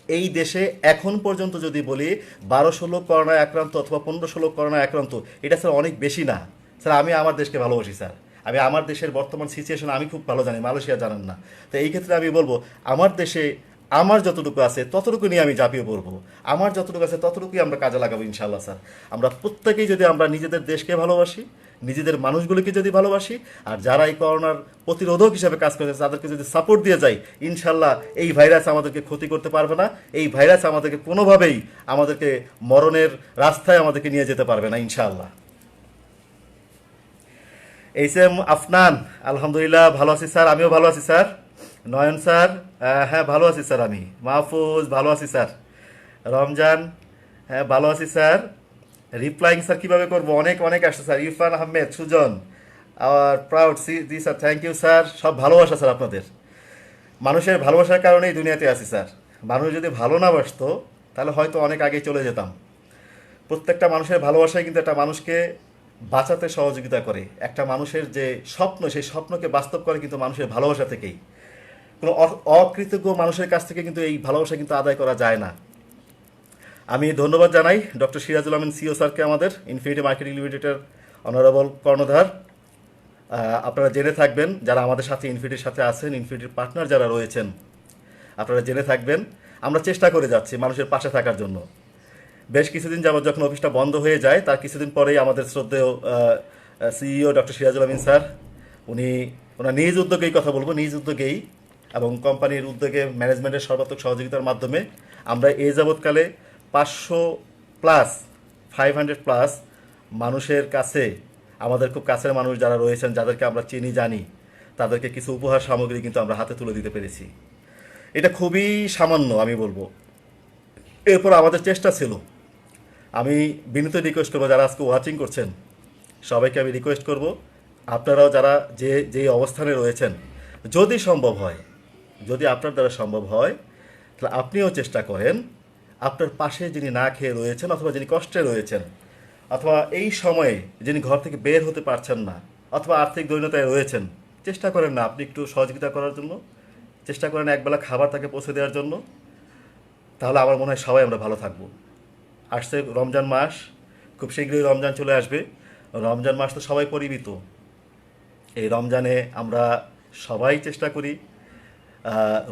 এই দেশে এখন পর্যন্ত যদি বলি 12-16 করোনায় আক্রান্ত অথবা 15-16 করোনায় আক্রান্ত, এটা স্যার অনেক বেশি না স্যার। আমি আমার দেশকে ভালোবাসি স্যার, আমি আমার দেশের বর্তমান সিচুয়েশন আমি খুব ভালো জানি, মালয়েশিয়া জানেন না। তো এই ক্ষেত্রে আমি বলবো, আমার দেশে আমার যতটুকু আছে ততটুকু নিয়ে আমি ঝাঁপিয়ে পড়বো, আমার যতটুকু আছে ততটুকুই আমরা কাজে লাগাবো ইনশাআল্লাহ স্যার। আমরা প্রত্যেকেই যদি আমরা নিজেদের দেশকে ভালোবাসি, নিজেদের মানুষগুলিকে যদি ভালোবাসি, আর যারা এই করোনার প্রতিরোধক হিসাবে কাজ করেছে তাদেরকে যদি সাপোর্ট দিয়ে যাই, ইনশাআল্লাহ এই ভাইরাস আমাদেরকে ক্ষতি করতে পারবে না। এই ভাইরাস আমাদেরকে কোনোভাবেই আমাদেরকে মরণের রাস্তায় আমাদেরকে নিয়ে যেতে পারবে না ইনশাআল্লাহ। এইচএম আফনান, আলহামদুলিল্লাহ ভালো আছি স্যার। আমিও ভালো আছি স্যার। নয়ন স্যার, হ্যাঁ ভালো আছি স্যার। আমি মাহফুজ ভালো আছি স্যার। রমজান, হ্যাঁ ভালো আছি স্যার। রিপ্লাইং স্যার কীভাবে করবো? অনেক অনেক আসছে স্যার। ইরফান আহমেদ, সুজন, আর proud ji sir, thank you sir. সব ভালোবাসা স্যার আপনাদের, মানুষের ভালোবাসার কারণেই দুনিয়াতে আছি স্যার। মানুষ যদি ভালো না বাসতো তাহলে হয়তো অনেক আগেই চলে যেতাম। প্রত্যেকটা মানুষের ভালোবাসায় কিন্তু একটা মানুষকে বাঁচাতে সহযোগিতা করে। একটা মানুষের যে স্বপ্ন, সেই স্বপ্নকে বাস্তব করে কিন্তু মানুষের ভালোবাসা থেকেই। কোনো অকৃতজ্ঞ মানুষের কাছ থেকে কিন্তু এই ভালোবাসা কিন্তু আদায় করা যায় না। আমি ধন্যবাদ জানাই ডক্টর সিরাজুল আমিন সিও স্যারকে, আমাদের ইনফিনিটি মার্কেটিং লিমিটেডের অনারেবল কর্ণধার। আপনারা জেনে থাকবেন, যারা আমাদের সাথে ইনফিনিটির সাথে আছেন, ইনফিনিটির পার্টনার যারা রয়েছেন, আপনারা জেনে থাকবেন আমরা চেষ্টা করে যাচ্ছি মানুষের পাশে থাকার জন্য। বেশ কিছুদিন যাবত যখন অফিসটা বন্ধ হয়ে যায়, তার কিছুদিন পরেই আমাদের শ্রদ্ধেয় সিইও ডক্টর সিরাজুল আমিন স্যার, ওনার নিজ উদ্যোগেই, কথা বলবো নিজ উদ্যোগেই এবং কোম্পানির উদ্যোগে ম্যানেজমেন্টের সর্বাত্মক সহযোগিতার মাধ্যমে আমরা এই যাবৎকালে 500+ মানুষের কাছে, আমাদের খুব কাছের মানুষ যারা রয়েছেন, যাদেরকে আমরা চিনি জানি, তাদেরকে কিছু উপহার সামগ্রী কিন্তু আমরা হাতে তুলে দিতে পেরেছি। এটা খুবই সামান্য আমি বলবো। এরপর আমাদের চেষ্টা ছিল, আমি বিনীত রিকোয়েস্ট করবো যারা আজকে ওয়াচিং করছেন, সবাইকে আমি রিকোয়েস্ট করব, আপনারাও যারা যে অবস্থানে রয়েছেন, যদি সম্ভব হয়, যদি আপনার দ্বারা সম্ভব হয়, তাহলে আপনিও চেষ্টা করেন আপনার পাশে যিনি না খেয়ে রয়েছেন অথবা যিনি কষ্টে রয়েছেন, অথবা এই সময়ে যিনি ঘর থেকে বের হতে পারছেন না অথবা আর্থিক দৈন্যতায় রয়েছেন, চেষ্টা করেন না আপনি একটু সহযোগিতা করার জন্য, চেষ্টা করেন একবেলা খাবার তাকে পৌঁছে দেওয়ার জন্য। তাহলে আমার মনে হয় সবাই আমরা ভালো থাকবো। আসছে রমজান মাস, খুব শীঘ্রই রমজান চলে আসবে। রমজান মাস তো সবাই পরিমিত। এই রমজানে আমরা সবাই চেষ্টা করি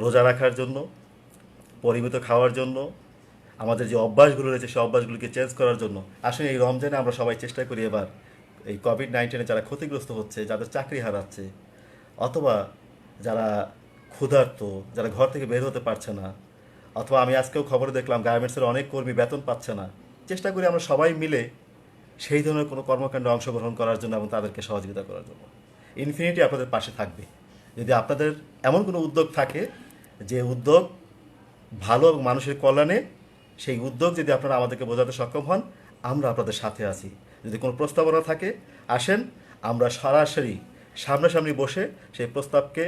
রোজা রাখার জন্য, পরিমিত খাওয়ার জন্য, আমাদের যে অভ্যাসগুলো রয়েছে সেই অভ্যাসগুলোকে চেঞ্জ করার জন্য। আসলে এই রমজানে আমরা সবাই চেষ্টা করি এবার এই কোভিড-19 যারা ক্ষতিগ্রস্ত হচ্ছে, যাদের চাকরি হারাচ্ছে, অথবা যারা ক্ষুধার্ত, যারা ঘর থেকে বের হতে পারছে না, অথবা আমি আজকেও খবরে দেখলাম গার্মেন্টসের অনেক কর্মী বেতন পাচ্ছে না, চেষ্টা করি আমরা সবাই মিলে সেই ধরনের কোনো কর্মকাণ্ডে অংশগ্রহণ করার জন্য এবং তাদেরকে সহযোগিতা করার জন্য। ইনফিনিটি আপনাদের পাশে থাকবে। যদি আপনাদের এমন কোনো উদ্যোগ থাকে যে উদ্যোগ ভালো এবং মানুষের কল্যাণে, সেই উদ্যোগ যদি আপনারা আমাদেরকে বোঝাতে সক্ষম হন, আমরা আপনাদের সাথে আছি। যদি কোনো প্রস্তাবনা থাকে, আসেন আমরা সরাসরি সামনাসামনি বসে সেই প্রস্তাবকে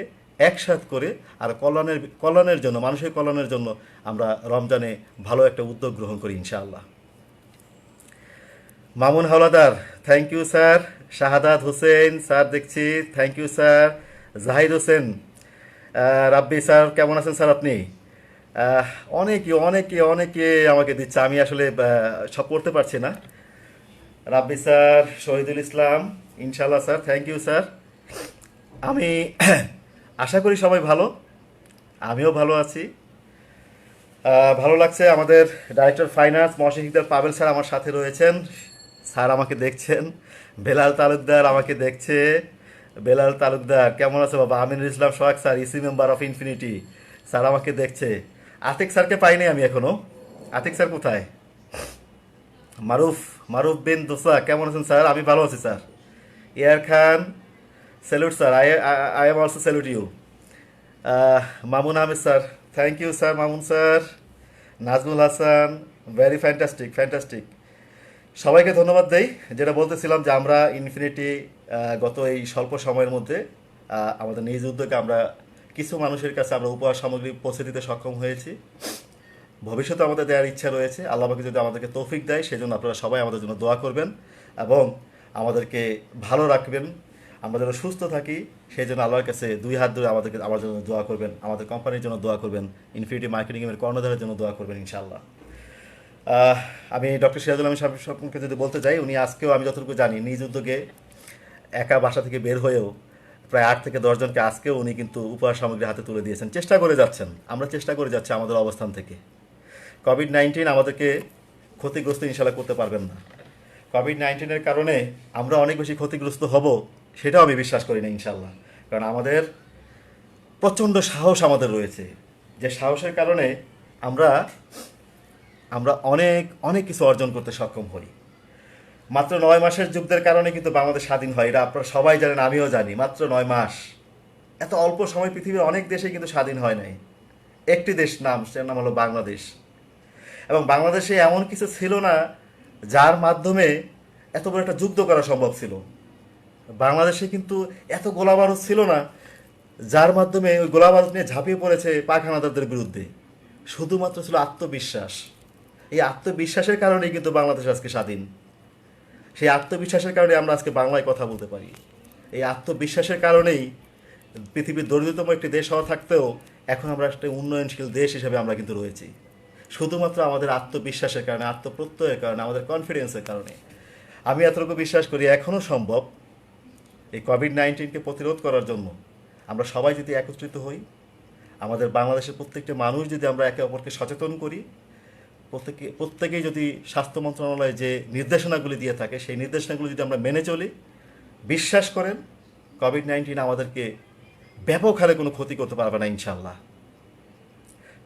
একসাথ করে আর কল্যাণের জন্য, মানুষের কল্যাণের জন্য আমরা রমজানে ভালো একটা উদ্যোগ গ্রহণ করি ইনশাআল্লাহ। Mamun Howlader, thank you sir. Shahadat Hossain sir দেখছি, thank you sir. Zahid Hossain, Rabbi sir কেমন আছেন স্যার আপনি? অনেকে অনেকে অনেকে আমাকে দিচ্ছে, আমি আসলে সব পড়তে পারছি না। রাব্বি স্যার, শহীদুল ইসলাম, ইনশাল্লাহ স্যার, থ্যাংক ইউ স্যার। আমি আশা করি সবাই ভালো, আমিও ভালো আছি। ভালো লাগছে। আমাদের ডাইরেক্টর ফাইন্যান্স মহাশিকদার পাবেল স্যার আমার সাথে রয়েছেন, স্যার আমাকে দেখছেন। বেলাল তালুকদার আমাকে দেখছে। বেলাল তালুকদার কেমন আছে বাবা? Aminul Islam Sohag sir, EC member of infinity, sir আমাকে দেখছে। আতিক স্যারকে পাইনি আমি এখনো। আতিক স্যার কোথায়? মারুফ বিন দোসা কেমন আছেন স্যার? আমি ভালো আছি sir. Yar Khan, salute sir, I am also salute you. Mamun Ahmed sir, thank you sir Mamun sir. Nazmul Hasan, very fantastic. সবাইকে ধন্যবাদ দেই। যেটা বলতেছিলাম যে আমরা ইনফিনিটি গত এই স্বল্প সময়ের মধ্যে আমাদের নিজ উদ্যোগে আমরা কিছু মানুষের কাছে আমরা উপহার সামগ্রী পৌঁছে দিতে সক্ষম হয়েছি। ভবিষ্যতে আমাদের দেওয়ার ইচ্ছা রয়েছে। আল্লাহ পাক যদি আমাদেরকে তৌফিক দেয়, সেজন্য আপনারা সবাই আমাদের জন্য দোয়া করবেন এবং আমাদেরকে ভালো রাখবেন। আমরা যেন সুস্থ থাকি, সেই জন্য আল্লাহর কাছে দুই হাত ধরে আমার জন্য দোয়া করবেন, আমাদের কোম্পানির জন্য দোয়া করবেন, ইনফিনিটি মার্কেটিংয়ের কর্ণধারের জন্য দোয়া করবেন ইনশাআল্লাহ। আমি ডক্টর সিরাজুল আমিন সাহেব সম্পর্কে যদি বলতে যাই, উনি আজকেও আমি যতটুকু জানি নিজ উদ্যোগে একা বাসা থেকে বের হয়েও প্রায় 8 থেকে 10 জনকে আজকেও উনি কিন্তু উপহার সামগ্রী হাতে তুলে দিয়েছেন। চেষ্টা করে যাচ্ছেন, আমরা চেষ্টা করে যাচ্ছি আমাদের অবস্থান থেকে। কোভিড-19 আমাদেরকে ক্ষতিগ্রস্ত ইনশাল্লাহ করতে পারবেন না। কোভিড-19 কারণে আমরা অনেক বেশি ক্ষতিগ্রস্ত হব সেটাও আমি বিশ্বাস করি না ইনশাল্লাহ। কারণ আমাদের প্রচণ্ড সাহস আমাদের রয়েছে, যে সাহসের কারণে আমরা অনেক কিছু অর্জন করতে সক্ষম হই। মাত্র 9 মাসের যুদ্ধের কারণে কিন্তু বাংলাদেশ স্বাধীন হয়, এটা আপনারা সবাই জানেন, আমিও জানি। মাত্র 9 মাস, এত অল্প সময় পৃথিবীর অনেক দেশে কিন্তু স্বাধীন হয় নাই। একটি দেশ সেটার নাম হলো বাংলাদেশ। এবং বাংলাদেশে এমন কিছু ছিল না যার মাধ্যমে এত বড় একটা যুদ্ধ করা সম্ভব ছিল। বাংলাদেশে কিন্তু এত গোলাবারুদ ছিল না যার মাধ্যমে ওই গোলাবারুদ নিয়ে ঝাঁপিয়ে পড়েছে পাক হানাদারদের বিরুদ্ধে। শুধুমাত্র ছিল আত্মবিশ্বাস। এই আত্মবিশ্বাসের কারণেই কিন্তু বাংলাদেশ আজকে স্বাধীন। সেই আত্মবিশ্বাসের কারণে আমরা আজকে বাংলায় কথা বলতে পারি। এই আত্মবিশ্বাসের কারণেই পৃথিবীর দরিদ্রতম একটি দেশ হওয়া থাকতেও এখন আমরা একটা উন্নয়নশীল দেশ হিসেবে আমরা কিন্তু রয়েছি। শুধুমাত্র আমাদের আত্মবিশ্বাসের কারণে, আত্মপ্রত্যয়ের কারণে, আমাদের কনফিডেন্সের কারণে। আমি এতটুকু বিশ্বাস করি এখনও সম্ভব এই কোভিড-19কে প্রতিরোধ করার জন্য আমরা সবাই যদি একত্রিত হই, আমাদের বাংলাদেশের প্রত্যেকটা মানুষ যদি আমরা একে অপরকে সচেতন করি, প্রত্যেকেই যদি স্বাস্থ্য মন্ত্রণালয় যে নির্দেশনাগুলি দিয়ে থাকে সেই নির্দেশনাগুলি যদি আমরা মেনে চলি, বিশ্বাস করেন কোভিড-19 আমাদেরকে ব্যাপক হারে কোনো ক্ষতি করতে পারবে না ইনশাল্লাহ।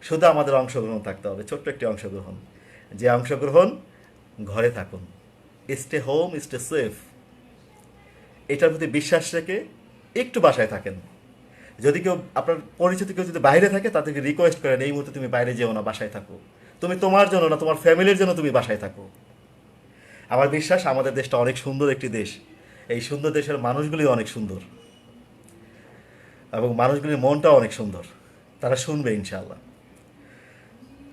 শুধু আমাদের অংশগ্রহণ থাকতে হবে, ছোট্ট একটি অংশগ্রহণ। যে অংশগ্রহণ, ঘরে থাকুন, স্টে হোম, স্টে সেফ, এটার প্রতি বিশ্বাস রেখে একটু বাসায় থাকেন। যদি কেউ আপনার পরিচিত কেউ যদি বাইরে থাকে তাদেরকে রিকোয়েস্ট করেন এই মুহূর্তে তুমি বাইরে যেও না, বাসায় থাকো। তুমি তোমার জন্য না, তোমার ফ্যামিলির জন্য তুমি বাসায় থাকো। আমার বিশ্বাস আমাদের দেশটা অনেক সুন্দর একটি দেশ। এই সুন্দর দেশের মানুষগুলি অনেক সুন্দর এবং মানুষগুলির মনটাও অনেক সুন্দর, তারা শুনবে ইনশাআল্লাহ।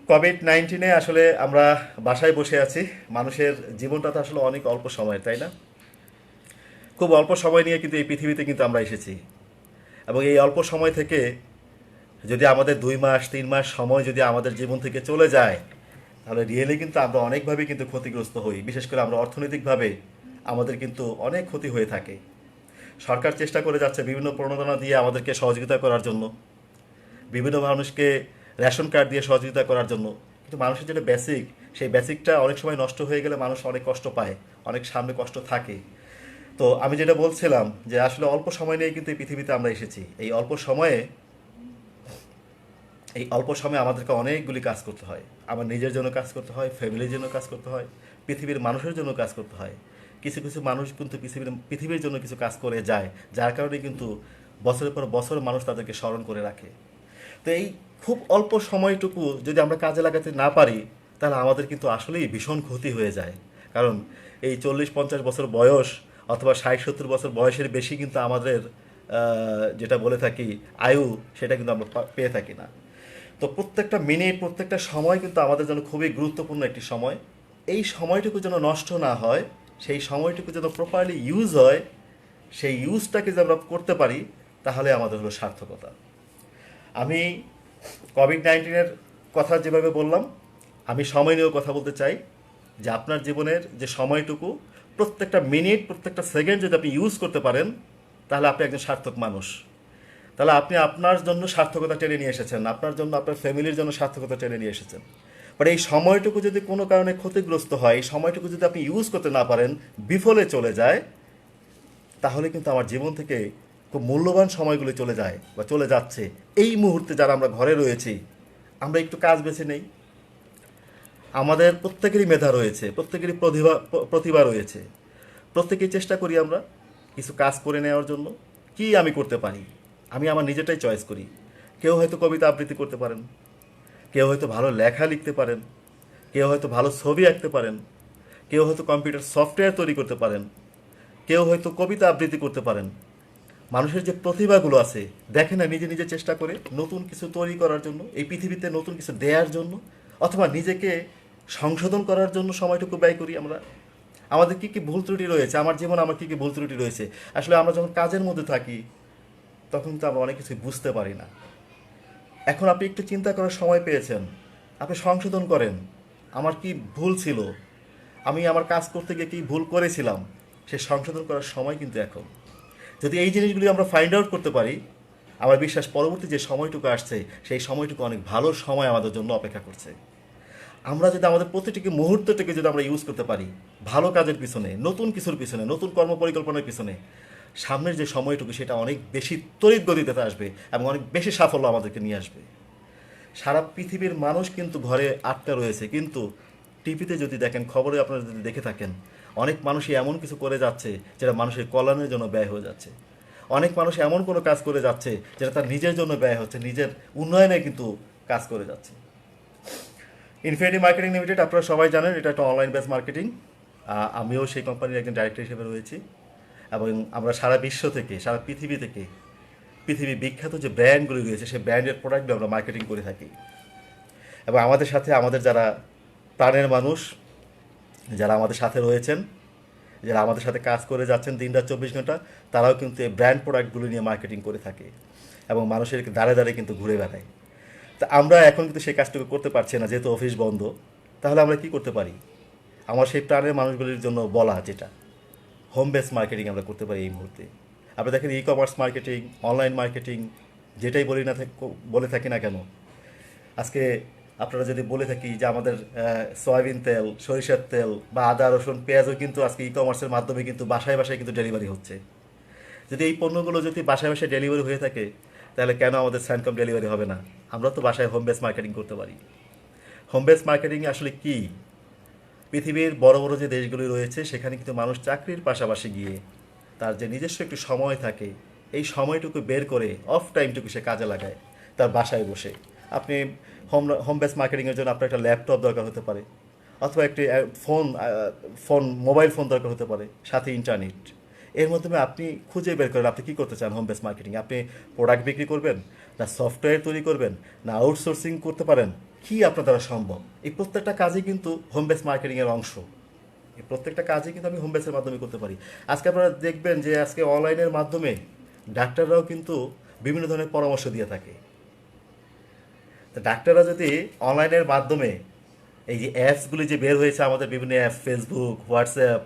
কোভিড-19 আসলে আমরা বাসায় বসে আছি, মানুষের জীবনটা তো আসলে অনেক অল্প সময়ের, তাই না? খুব অল্প সময় নিয়ে কিন্তু এই পৃথিবীতে কিন্তু আমরা এসেছি, এবং এই অল্প সময় থেকে যদি আমাদের 2 মাস 3 মাস সময় যদি আমাদের জীবন থেকে চলে যায়, তাহলে রিয়েলি কিন্তু আমরা অনেকভাবে কিন্তু ক্ষতিগ্রস্ত হই। বিশেষ করে আমরা অর্থনৈতিকভাবে আমাদের কিন্তু অনেক ক্ষতি হয়ে থাকে। সরকার চেষ্টা করে যাচ্ছে বিভিন্ন প্রণোদনা দিয়ে আমাদেরকে সহযোগিতা করার জন্য, বিভিন্ন মানুষকে রেশন কার্ড দিয়ে সহযোগিতা করার জন্য, কিন্তু মানুষের যেটা বেসিক, সেই বেসিকটা অনেক সময় নষ্ট হয়ে গেলে মানুষ অনেক কষ্ট পায়, অনেক সামনে কষ্ট থাকে। তো আমি যেটা বলছিলাম যে আসলে অল্প সময় নিয়ে কিন্তু এই পৃথিবীতে আমরা এসেছি। এই অল্প সময়ে আমাদেরকে অনেকগুলি কাজ করতে হয়। আমার নিজের জন্য কাজ করতে হয়, ফ্যামিলির জন্য কাজ করতে হয়, পৃথিবীর মানুষের জন্য কাজ করতে হয়। কিছু কিছু মানুষ কিন্তু পৃথিবীর জন্য কিছু কাজ করে যায়, যার কারণে কিন্তু বছরের পর বছর মানুষ তাদেরকে স্মরণ করে রাখে। তো এই খুব অল্প সময়টুকু যদি আমরা কাজে লাগাতে না পারি, তাহলে আমাদের কিন্তু আসলেই ভীষণ ক্ষতি হয়ে যায়। কারণ এই 40-50 বছর বয়স অথবা 60-70 বছর বয়সের বেশি কিন্তু আমাদের যেটা বলে থাকি আয়ু, সেটা কিন্তু আমরা পেয়ে থাকি না। তো প্রত্যেকটা মিনিট, প্রত্যেকটা সময় কিন্তু আমাদের জন্য খুবই গুরুত্বপূর্ণ একটি সময়। এই সময়টুকু যেন নষ্ট না হয়, সেই সময়টুকু যেন প্রপারলি ইউজ হয়, সেই ইউজটাকে যদি আমরা করতে পারি, তাহলে আমাদের হলো সার্থকতা। আমি কোভিড-19 কথা যেভাবে বললাম, আমি সময় নিয়েও কথা বলতে চাই যে আপনার জীবনের যে সময়টুকু, প্রত্যেকটা মিনিট, প্রত্যেকটা সেকেন্ড যদি আপনি ইউজ করতে পারেন, তাহলে আপনি একজন সার্থক মানুষ। তাহলে আপনি আপনার জন্য সার্থকতা টেনে নিয়ে এসেছেন, আপনার জন্য, আপনার ফ্যামিলির জন্য সার্থকতা টেনে নিয়ে এসেছেন। বাট এই সময়টুকু যদি কোনো কারণে ক্ষতিগ্রস্ত হয়, এই সময়টুকু যদি আপনি ইউজ করতে না পারেন, বিফলে চলে যায়, তাহলে কিন্তু আমার জীবন থেকে খুব মূল্যবান সময়গুলো চলে যায় বা চলে যাচ্ছে। এই মুহূর্তে যারা আমরা ঘরে রয়েছি, আমরা একটু কাজ বেছে নেই। আমাদের প্রত্যেকেরই মেধা রয়েছে, প্রত্যেকেরই প্রতিভা রয়েছে। প্রত্যেকেই চেষ্টা করি আমরা কিছু কাজ করে নেওয়ার জন্য। কি আমি করতে পারি, আমি আমার নিজেটাই চয়েস করি। কেউ হয়তো কবিতা আবৃত্তি করতে পারেন, কেউ হয়তো ভালো লেখা লিখতে পারেন, কেউ হয়তো ভালো ছবি আঁকতে পারেন, কেউ হয়তো কম্পিউটার সফটওয়্যার তৈরি করতে পারেন, কেউ হয়তো কবিতা আবৃত্তি করতে পারেন। মানুষের যে প্রতিভাগুলো আছে, দেখে না নিজে নিজে চেষ্টা করে নতুন কিছু তৈরি করার জন্য, এই পৃথিবীতে নতুন কিছু দেওয়ার জন্য, অথবা নিজেকে সংশোধন করার জন্য সময়টুকু ব্যয় করি আমরা। আমাদের কী কী ভুল ত্রুটি রয়েছে, আমার জীবনে আমার কী কী ভুল ত্রুটি রয়েছে, আসলে আমরা যখন কাজের মধ্যে থাকি তখন তো আমরা অনেক কিছু বুঝতে পারি না। এখন আপনি একটু চিন্তা করার সময় পেয়েছেন, আপনি সংশোধন করেন, আমার কি ভুল ছিল, আমি আমার কাজ করতে গিয়ে কী ভুল করেছিলাম, সে সংশোধন করার সময় কিন্তু এখন। যদি এই জিনিসগুলি আমরা ফাইন্ড আউট করতে পারি, আমার বিশ্বাস পরবর্তী যে সময়টুকু আসছে, সেই সময়টুকু অনেক ভালো সময় আমাদের জন্য অপেক্ষা করছে। আমরা যদি আমাদের প্রতিটি মুহূর্তটাকে যদি আমরা ইউজ করতে পারি ভালো কাজের পিছনে, নতুন কিছুর পিছনে, নতুন কর্ম পরিকল্পনার পিছনে, সামনের যে সময়টুকু সেটা অনেক বেশি তড়িৎ গতিতে আসবে এবং অনেক বেশি সাফল্য আমাদেরকে নিয়ে আসবে। সারা পৃথিবীর মানুষ কিন্তু ঘরে আটকা রয়েছে, কিন্তু টিভিতে যদি দেখেন, খবরে আপনারা যদি দেখে থাকেন, অনেক মানুষই এমন কিছু করে যাচ্ছে যেটা মানুষের কল্যাণের জন্য ব্যয় হয়ে যাচ্ছে। অনেক মানুষ এমন কোনো কাজ করে যাচ্ছে যেটা তার নিজের জন্য ব্যয় হচ্ছে, নিজের উন্নয়নে কিন্তু কাজ করে যাচ্ছে। ইনফিনিটি মার্কেটিং লিমিটেড আপনারা সবাই জানেন, এটা একটা অনলাইন বেস মার্কেটিং। আমিও সেই কোম্পানির একজন ডাইরেক্টর হিসেবে রয়েছি, এবং আমরা সারা বিশ্ব থেকে, সারা পৃথিবী থেকে, পৃথিবী বিখ্যাত যে ব্র্যান্ডগুলি রয়েছে সেই ব্র্যান্ডের প্রোডাক্টগুলো আমরা মার্কেটিং করে থাকি। এবং আমাদের সাথে আমাদের যারা প্রাণের মানুষ, যারা আমাদের সাথে রয়েছেন, যারা আমাদের সাথে কাজ করে যাচ্ছেন দিনরাত 24 ঘন্টা, তারাও কিন্তু এই ব্র্যান্ড প্রোডাক্টগুলো নিয়ে মার্কেটিং করে থাকে এবং মানুষের দ্বারে দ্বারে কিন্তু ঘুরে বেড়ায়। তা আমরা এখন কিন্তু সেই কাজটুকু করতে পারছি না, যেহেতু অফিস বন্ধ। তাহলে আমরা কি করতে পারি? আমার সেই প্রাণের মানুষগুলির জন্য বলা, যেটা হোম বেস মার্কেটিং আমরা করতে পারি এই মুহূর্তে। আমরা দেখেন e commerce marketing, online marketing, যেটাই বলে থাকি না কেন, আজকে আপনারা যদি বলে থাকি যে আমাদের সয়াবিন তেল, সরিষার তেল বা আদা রসুন পেঁয়াজও কিন্তু আজকে ই কমার্সের মাধ্যমে কিন্তু বাসায় বাসায় কিন্তু ডেলিভারি হচ্ছে। যদি এই পণ্যগুলো যদি বাসায় বাসায় ডেলিভারি হয়ে থাকে, তাহলে কেন আমাদের স্যান্ডকম ডেলিভারি হবে না? আমরা তো বাসায় হোম বেস মার্কেটিং করতে পারি। হোম বেস মার্কেটিং আসলে কি? পৃথিবীর বড় বড় যে দেশগুলি রয়েছে, সেখানে কিন্তু মানুষ চাকরির পাশাপাশি গিয়ে তার যে নিজস্ব একটু সময় থাকে, এই সময়টুকু বের করে অফ টাইমটুকু সে কাজে লাগায় তার বাসায় বসে। আপনি হোম বেস মার্কেটিংয়ের জন্য আপনার একটা ল্যাপটপ দরকার হতে পারে, অথবা একটি মোবাইল ফোন দরকার হতে পারে, সাথে ইন্টারনেট। এর মাধ্যমে আপনি খুঁজে বের করেন আপনি কী করতে চান হোম বেস মার্কেটিং। আপনি প্রোডাক্ট বিক্রি করবেন, না সফটওয়্যার তৈরি করবেন, না আউটসোর্সিং করতে পারেন, কি আপনার দ্বারা সম্ভব? এই প্রত্যেকটা কাজই কিন্তু হোম বেস মার্কেটিংয়ের অংশ। এই প্রত্যেকটা কাজই কিন্তু আমি হোম বেসের মাধ্যমে করতে পারি। আজকে আপনারা দেখবেন যে আজকে অনলাইনের মাধ্যমে ডাক্তাররাও কিন্তু বিভিন্ন ধরনের পরামর্শ দিয়ে থাকে। তো ডাক্তাররা যদি অনলাইনের মাধ্যমে এই যে অ্যাপসগুলি যে বের হয়েছে, আমাদের বিভিন্ন অ্যাপস, ফেসবুক, হোয়াটসঅ্যাপ,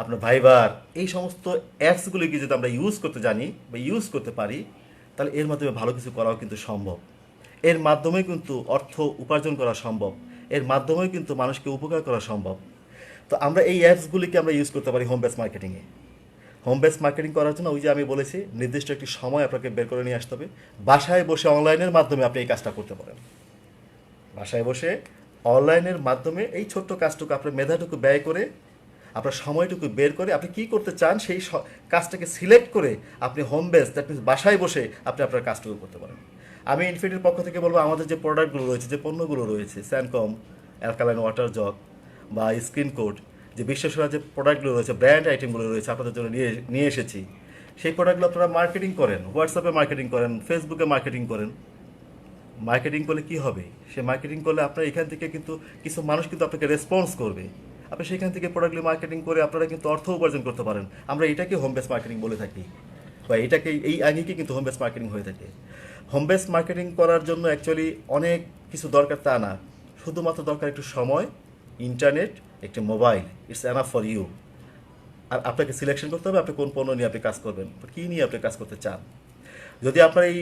আপনার ভাইবার, এই সমস্ত অ্যাপসগুলিকে যদি আমরা ইউজ করতে জানি বা ইউজ করতে পারি, তাহলে এর মাধ্যমে ভালো কিছু করাও কিন্তু সম্ভব। এর মাধ্যমে কিন্তু অর্থ উপার্জন করা সম্ভব, এর মাধ্যমেও কিন্তু মানুষকে উপকার করা সম্ভব। তো আমরা এই অ্যাপসগুলিকে আমরা ইউজ করতে পারি হোম বেস মার্কেটিংয়ে। হোম বেস মার্কেটিং করার জন্য ওই যে আমি বলেছি, নির্দিষ্ট একটি সময় আপনাকে বের করে নিয়ে আসতে হবে। বাসায় বসে অনলাইনের মাধ্যমে আপনি এই কাজটা করতে পারেন। বাসায় বসে অনলাইনের মাধ্যমে এই ছোট্ট কাজটুকু, আপনার মেধাটুকু ব্যয় করে, আপনার সময়টুকু বের করে আপনি কী করতে চান সেই কাজটাকে সিলেক্ট করে আপনি হোম বেস, দ্যাট মিনস বাসায় বসে আপনি আপনার কাজটুকু করতে পারেন। আমি ইনফিনিটির পক্ষ থেকে বলবো, আমাদের যে প্রোডাক্টগুলো রয়েছে, যে পণ্যগুলো রয়েছে, স্যানকম, অ্যালকালাইন ওয়াটার জগ বা স্ক্রিন কোড, যে বিশ্বসেরা যে প্রোডাক্টগুলো রয়েছে, ব্র্যান্ড আইটেমগুলো রয়েছে, আপনাদের জন্য নিয়ে এসেছি। সেই প্রোডাক্টগুলো আপনারা মার্কেটিং করেন, হোয়াটসঅ্যাপে মার্কেটিং করেন, ফেসবুকে মার্কেটিং করেন। মার্কেটিং করলে কি হবে? সে মার্কেটিং করলে আপনার এখান থেকে কিন্তু কিছু মানুষ কিন্তু আপনাকে রেসপন্স করবে। আপনি সেখান থেকে প্রোডাক্টগুলি মার্কেটিং করে আপনারা কিন্তু অর্থ উপার্জন করতে পারেন। আমরা এটাকে হোম বেস মার্কেটিং বলে থাকি, বা এটাকে এই আঙ্গিকে কিন্তু হোম বেস মার্কেটিং হয়ে থাকে। হোম বেস মার্কেটিং করার জন্য অ্যাকচুয়ালি অনেক কিছু দরকার তা না, শুধুমাত্র দরকার একটু সময়, ইন্টারনেট, একটি mobile. It's enough for you. আর আপনাকে সিলেকশন করতে হবে আপনি কোন পণ্য নিয়ে আপনি কাজ করবেন, কী নিয়ে আপনি কাজ করতে চান। যদি আপনার এই